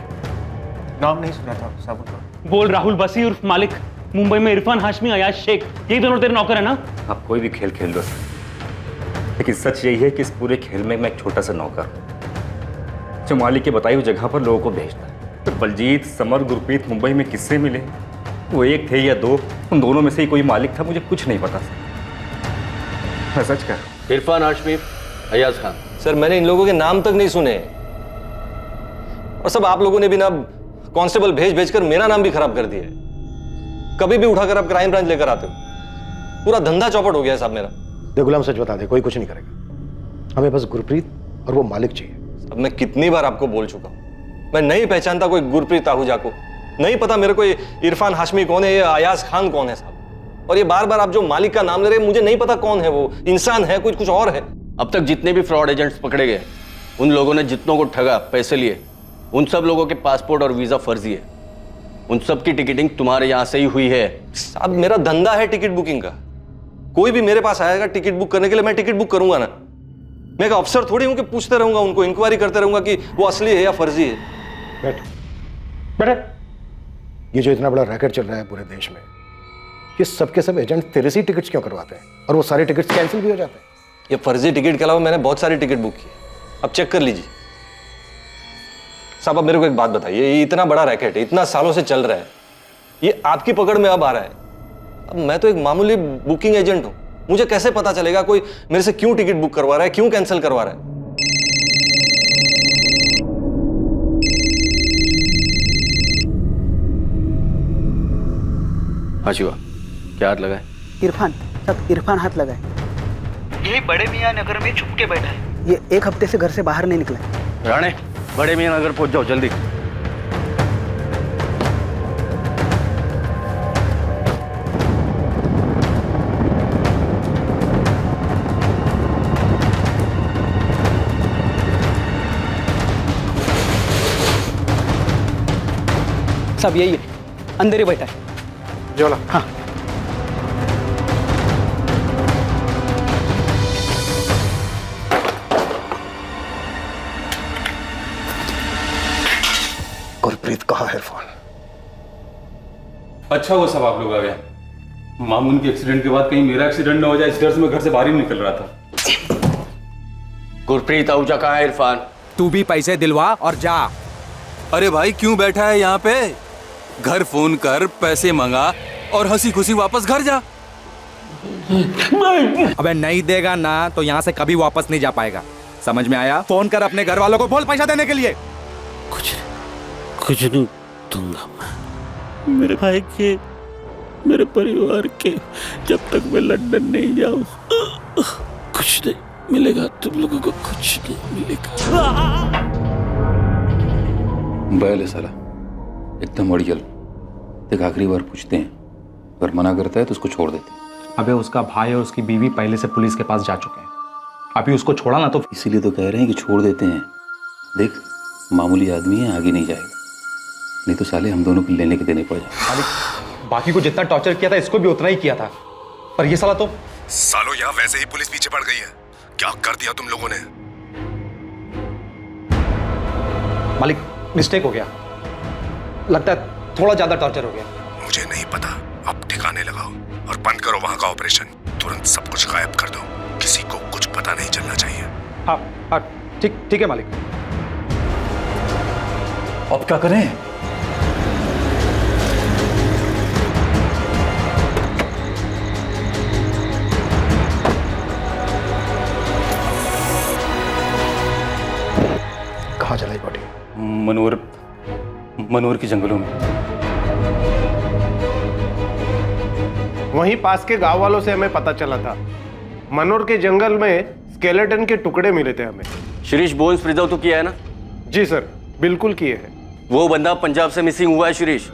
नाम नहीं सुना था साहब का। बोल राहुल बसी उर्फ मालिक, मुंबई में इरफान हाशमी, अयाज शेख, यही दोनों तेरे नौकर है ना? आप कोई भी खेल खेल लो सर, लेकिन सच यही है कि इस पूरे खेल में मैं एक छोटा सा नौकर हूं, जो मालिक के बताई हुई जगह पर लोगों को भेजता है। तो बलजीत, समर, गुरप्रीत मुंबई में किससे मिले, वो एक थे या दो, उन दोनों में से ही कोई मालिक था, मुझे कुछ नहीं पता सर, मैं सच कह रहा हूं। इरफान हाशमी, अयाज खान। सर मैंने इन लोगों के नाम तक नहीं सुने, और सब आप लोगों ने भी ना कांस्टेबल भेज भेजकर मेरा नाम भी खराब कर दिया है। कभी भी उठाकर आप क्राइम ब्रांच लेकर आते हो, पूरा धंधा चौपट हो गया साहब मेरा। दे गुलाम सच बता दे, कोई कुछ नहीं करेगा, हमें बस गुरप्रीत और वो मालिक चाहिए। अब मैं कितनी बार आपको बोल चुका हूं, मैं नहीं पहचानता कोई गुरप्रीत आहूजा को, नहीं पता मेरे को इरफान हाशमी कौन है, ये अयाज खान कौन है साहब। और ये बार बार आप जो मालिक का नाम ले रहे हैं, मुझे नहीं पता कौन है वो, इंसान है कुछ और है। अब तक जितने भी फ्रॉड एजेंट्स पकड़े गए, उन लोगों ने जितनों को ठगा, पैसे लिए, उन सब लोगों के पासपोर्ट और वीजा फर्जी है। उन सब की टिकटिंग तुम्हारे यहां से ही हुई है। साहब मेरा धंधा है टिकट बुकिंग का, कोई भी मेरे पास आएगा टिकट बुक करने के लिए, मैं टिकट बुक करूंगा ना। मैं एक अफसर थोड़ी हूं कि पूछते रहूंगा उनको, इंक्वायरी करते रहूंगा कि वो असली है या फर्जी है। बैठ बैठ। ये जो इतना बड़ा रैकेट चल रहा है पूरे देश में, ये सबके सब एजेंट तेरे से ही टिकट्स क्यों करवाते हैं और वो सारे टिकट्स कैंसिल भी हो जाते हैं? ये फर्जी टिकट के अलावा मैंने बहुत सारी टिकट बुक की है, अब चेक कर लीजिए। साहब अब मेरे को एक बात बताइए, ये इतना बड़ा रैकेट है, इतना सालों से चल रहा है, ये आपकी पकड़ में अब आ रहा है। अब मैं तो एक मामूली बुकिंग एजेंट हूं, मुझे कैसे पता चलेगा कोई मेरे से क्यों टिकट बुक करवा रहा है, क्यों कैंसिल करवा रहा है? हाँ शिवा, क्या हाथ लगा है? इरफान, सब इरफान हाथ लगा है। यही बड़े मियाँ नगर में छुप के बैठा है। ये 1 हफ्ते से घर से बाहर नहीं निकला है। राणे, बड़े मियाँ नगर पहुंच जाओ जल्दी। सब यही है, अंदर ही बैठा है। जोला। हाँ। गुरप्रीत कहाँ है इरफान? अच्छा वो सब आप लोग आ गए। मामून के एक्सीडेंट के बाद कहीं मेरा एक्सीडेंट ना हो जाए, इस डर से मैं घर से बाहर ही निकल रहा था। गुरप्रीत आहूजा कहाँ है इरफान? तू भी पैसे दिलवा और जा। अरे भाई क्यों बैठा है यहाँ पे? घर फोन कर, पैसे मंगा और हंसी खुशी वापस घर जा। अबे नहीं देगा ना तो यहाँ से कभी वापस नहीं जा पाएगा, समझ में आया? फोन कर अपने घर वालों को, बोल पैसा देने के लिए। कुछ नहीं दूंगा मैं, मेरे भाई के, मेरे परिवार के, जब तक मैं लंदन नहीं जाऊं कुछ नहीं मिलेगा, तुम लोगों को कुछ नहीं मिलेगा। बैल है साला, एकदम अड़ियल। एक आखिरी बार पूछते हैं, अगर मना करता है तो उसको छोड़ देते हैं। अबे उसका भाई और उसकी बीवी पहले से पुलिस के पास जा चुके हैं, अभी उसको छोड़ा ना तो। इसीलिए तो कह रहे हैं कि छोड़ देते हैं। देख मामूली आदमी है, आगे नहीं जाएगा, नहीं तो साले हम दोनों को लेने के देने पड़ जाए। बाकी को जितना टॉर्चर किया था इसको भी उतना ही किया था, पर ये साला तो। सालों यहाँ वैसे ही पुलिस पीछे पड़ गई है, क्या कर दिया तुम लोगों ने? मालिक मिस्टेक हो गया, लगता है थोड़ा ज्यादा टॉर्चर हो गया। मुझे नहीं पता, अब ठिकाने लगाओ और बंद करो वहां का ऑपरेशन। तुरंत सब कुछ गायब कर दो, किसी को कुछ पता नहीं चलना चाहिए। हाँ हाँ ठीक है मालिक। अब क्या करें? कहाँ चलाई बॉडी? मनोर के जंगलों में। वहीं पास के गांव वालों से हमें पता चला था, मनोर के जंगल में स्केलेटन के टुकड़े मिले थे हमें। शिरीष, बोन्स प्रिजर्व तो किया है ना? जी सर, बिल्कुल किए हैं। वो बंदा पंजाब से मिसिंग हुआ है शिरीष।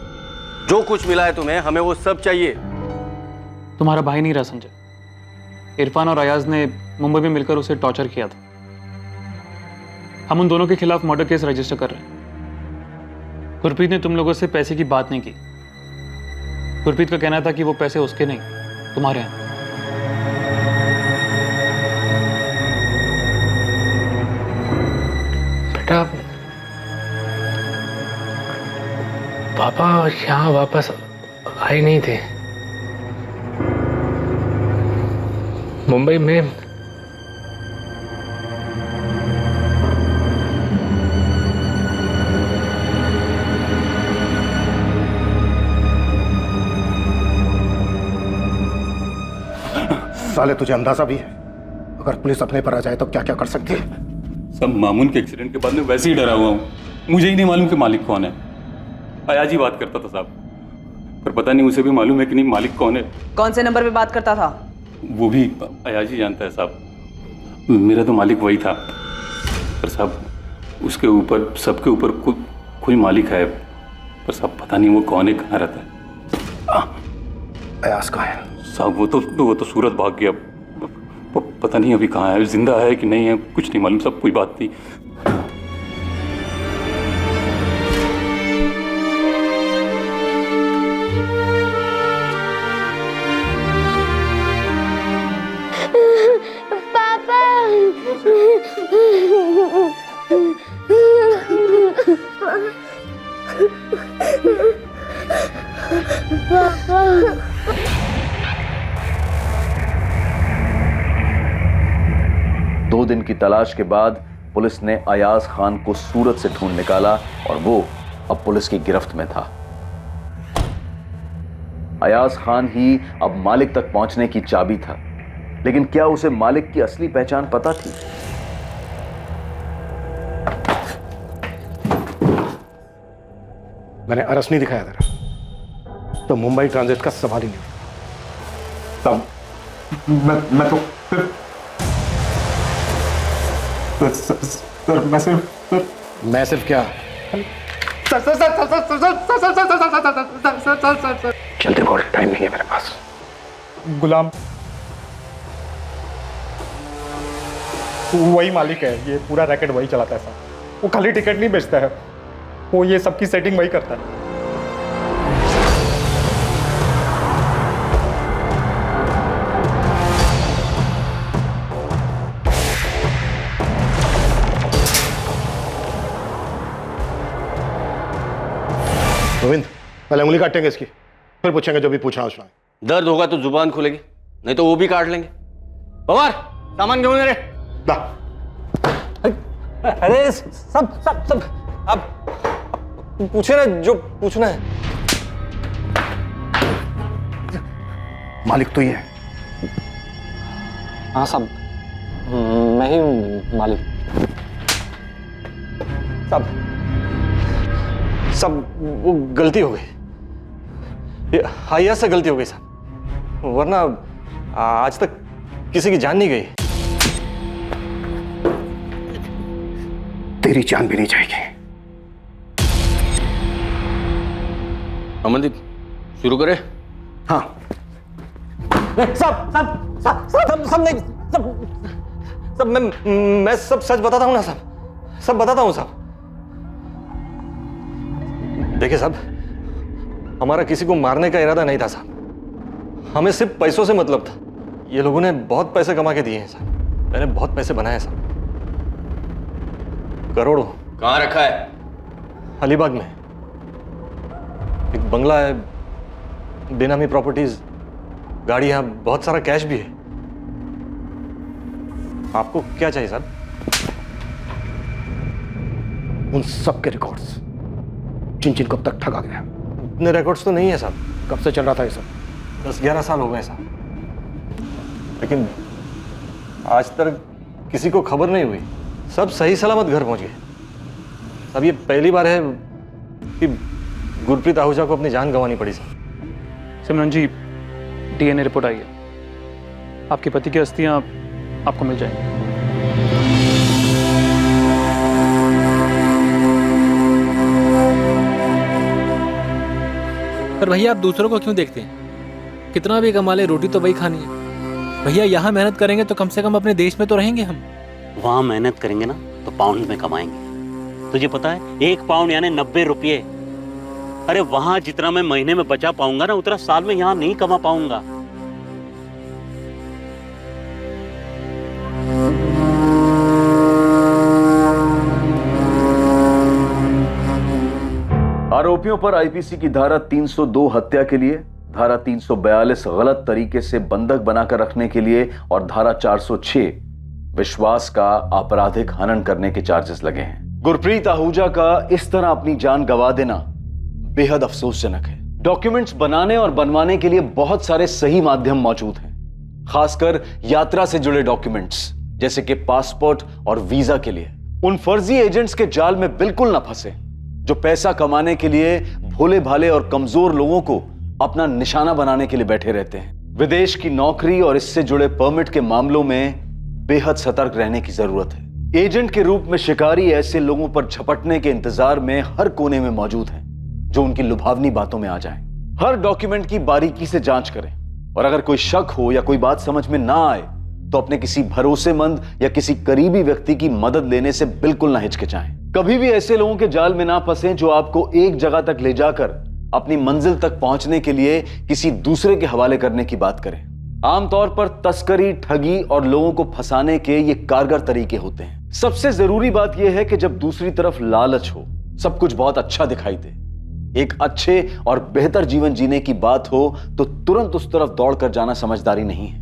जो कुछ मिला है तुम्हें, हमें वो सब चाहिए। तुम्हारा भाई नहीं रहा संजय। इरफान और अयाज ने मुंबई में मिलकर उसे टॉर्चर किया था। हम उन दोनों के खिलाफ मर्डर केस रजिस्टर कर रहे हैं। गुरप्रीत ने तुम लोगों से पैसे की बात नहीं की। गुरप्रीत का कहना था कि वो पैसे उसके नहीं, तुम्हारे हैं। बेटा, पापा यहाँ वापस आए नहीं थे। मुंबई में साले तुझे अंदाजा भी है, अगर पुलिस अपने पर आ जाए तो क्या क्या कर सकती है? सब मामून के एक्सीडेंट के बाद में वैसे ही डरा हुआ हूँ। मुझे ही नहीं मालूम कि मालिक कौन है। अयाज ही बात करता था साहब, पर पता नहीं उसे भी मालूम है कि नहीं मालिक कौन है। कौन से नंबर पे बात करता था? वो भी अयाज ही जानता है साहब। मेरा तो मालिक वही था, पर साहब उसके ऊपर, सबके ऊपर कोई मालिक है, पर साहब पता नहीं वो कौन है, कहाँ रहता है। अयाज कहाँ है? साहब वो तो सूरत भाग गया, पता नहीं अभी कहाँ है, जिंदा है कि नहीं है, कुछ नहीं मालूम। सब कोई बात नहीं। पापा दो दिन की तलाश के बाद पुलिस ने अयाज खान को सूरत से ढूंढ निकाला और वो अब पुलिस की गिरफ्त में था। अयाज खान ही अब मालिक तक पहुंचने की चाबी था, लेकिन क्या उसे मालिक की असली पहचान पता थी? मैंने अरस नहीं दिखाया था तो मुंबई ट्रांजिट का सवाल ही नहीं उठता। तब मैं तो सर मैं सिर्फ क्या चलते को टाइम नहीं है मेरे पास। गुलाम वही मालिक है, ये पूरा रैकेट वही चलाता है साहब। वो खाली टिकट नहीं बेचता है, वो ये सबकी सेटिंग वही करता है। गोविंद पहले उंगली काटेंगे इसकी, फिर पूछेंगे जो भी पूछना उसने। दर्द होगा तो जुबान खुलेगी, नहीं तो वो भी काट लेंगे। पवार सामान क्यों मेरे? अरे सब सब सब आप पूछे ना जो पूछना है। मालिक तो ही है। हाँ साहब, मैं ही हूँ मालिक। सब वो गलती हो गई, हाइया से गलती हो गई साहब, वरना आज तक किसी की जान नहीं गई। तेरी जान भी नहीं जाएगी। अमनदीप शुरू करे। हाँ सब नहीं, सब मैं सब सच बताता हूँ ना साहब, सब बताता हूँ साहब। देखिए साहब, हमारा किसी को मारने का इरादा नहीं था साहब, हमें सिर्फ पैसों से मतलब था। ये लोगों ने बहुत पैसे कमा के दिए हैं साहब, मैंने बहुत पैसे बनाए साहब, करोड़ों। कहाँ रखा है? अलीबाग में एक बंगला है, बेनामी प्रॉपर्टीज, गाड़ियां, बहुत सारा कैश भी है। आपको क्या चाहिए साहब? उन सब के रिकॉर्ड्स जिन जिनको अब तक ठगा गया। इतने रिकॉर्ड्स तो नहीं है साहब। कब से चल रहा था ये सब? 10-11 साल हो गए साहब, लेकिन आज तक किसी को खबर नहीं हुई। सब सही सलामत घर पहुंच गए। अब ये पहली बार है कि गुरप्रीत आहूजा को अपनी जान गंवानी पड़ी साहब। सिमरन जी, डीएनए रिपोर्ट आई है, आपके पति की अस्थियां आपको मिल जाएंगी। पर भैया आप दूसरों को क्यों देखते हैं? कितना भी कमा ले, रोटी तो वही खानी है। भैया यहाँ मेहनत करेंगे तो कम से कम अपने देश में तो रहेंगे हम। वहां मेहनत करेंगे ना तो पाउंड में कमाएंगे। तुझे पता है 1 पाउंड यानी 90 रुपये। अरे वहां जितना मैं महीने में बचा पाऊंगा ना, उतना साल में यहाँ नहीं कमा पाऊंगा। आरोपियों पर आईपीसी की धारा 302 हत्या के लिए, धारा 342 गलत तरीके से बंधक बनाकर रखने के लिए और धारा 406 विश्वास का आपराधिक हनन करने के चार्जेस लगे हैं। गुरप्रीत आहूजा का इस तरह अपनी जान गंवा देना बेहद अफसोसजनक है। डॉक्यूमेंट्स बनाने और बनवाने के लिए बहुत सारे सही माध्यम मौजूद हैं, खासकर यात्रा से जुड़े डॉक्यूमेंट्स जैसे कि पासपोर्ट और वीजा के लिए। उन फर्जी एजेंट्स के जाल में बिल्कुल ना फंसे जो पैसा कमाने के लिए भोले भाले और कमजोर लोगों को अपना निशाना बनाने के लिए बैठे रहते हैं। विदेश की नौकरी और इससे जुड़े परमिट के मामलों में बेहद सतर्क रहने की जरूरत है। एजेंट के रूप में शिकारी ऐसे लोगों पर झपटने के इंतजार में हर कोने में मौजूद हैं जो उनकी लुभावनी बातों में आ जाएं। हर डॉक्यूमेंट की बारीकी से जांच करें और अगर कोई शक हो या कोई बात समझ में ना आए तो अपने किसी भरोसेमंद या किसी करीबी व्यक्ति की मदद लेने से बिल्कुल ना हिचकिचाएं। कभी भी ऐसे लोगों के जाल में ना फंसें जो आपको एक जगह तक ले जाकर अपनी मंजिल तक पहुंचने के लिए किसी दूसरे के हवाले करने की बात करें। आमतौर पर तस्करी, ठगी और लोगों को फंसाने के ये कारगर तरीके होते हैं। सबसे जरूरी बात यह है कि जब दूसरी तरफ लालच हो, सब कुछ बहुत अच्छा दिखाई दे, एक अच्छे और बेहतर जीवन जीने की बात हो तो तुरंत उस तरफ दौड़कर जाना समझदारी नहीं है,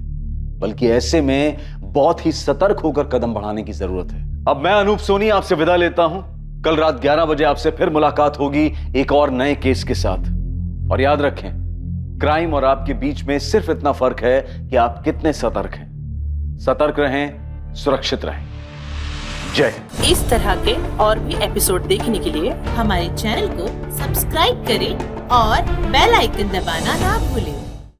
बल्कि ऐसे में बहुत ही सतर्क होकर कदम बढ़ाने की जरूरत है। अब मैं अनूप सोनी आपसे विदा लेता हूं। कल रात 11 बजे आपसे फिर मुलाकात होगी एक और नए केस के साथ। और याद रखें, क्राइम और आपके बीच में सिर्फ इतना फर्क है कि आप कितने सतर्क हैं। सतर्क रहें, सुरक्षित रहें। जय हिंद। इस तरह के और भी एपिसोड देखने के लिए हमारे चैनल को सब्सक्राइब करें और बेल आइकन दबाना ना भूलें।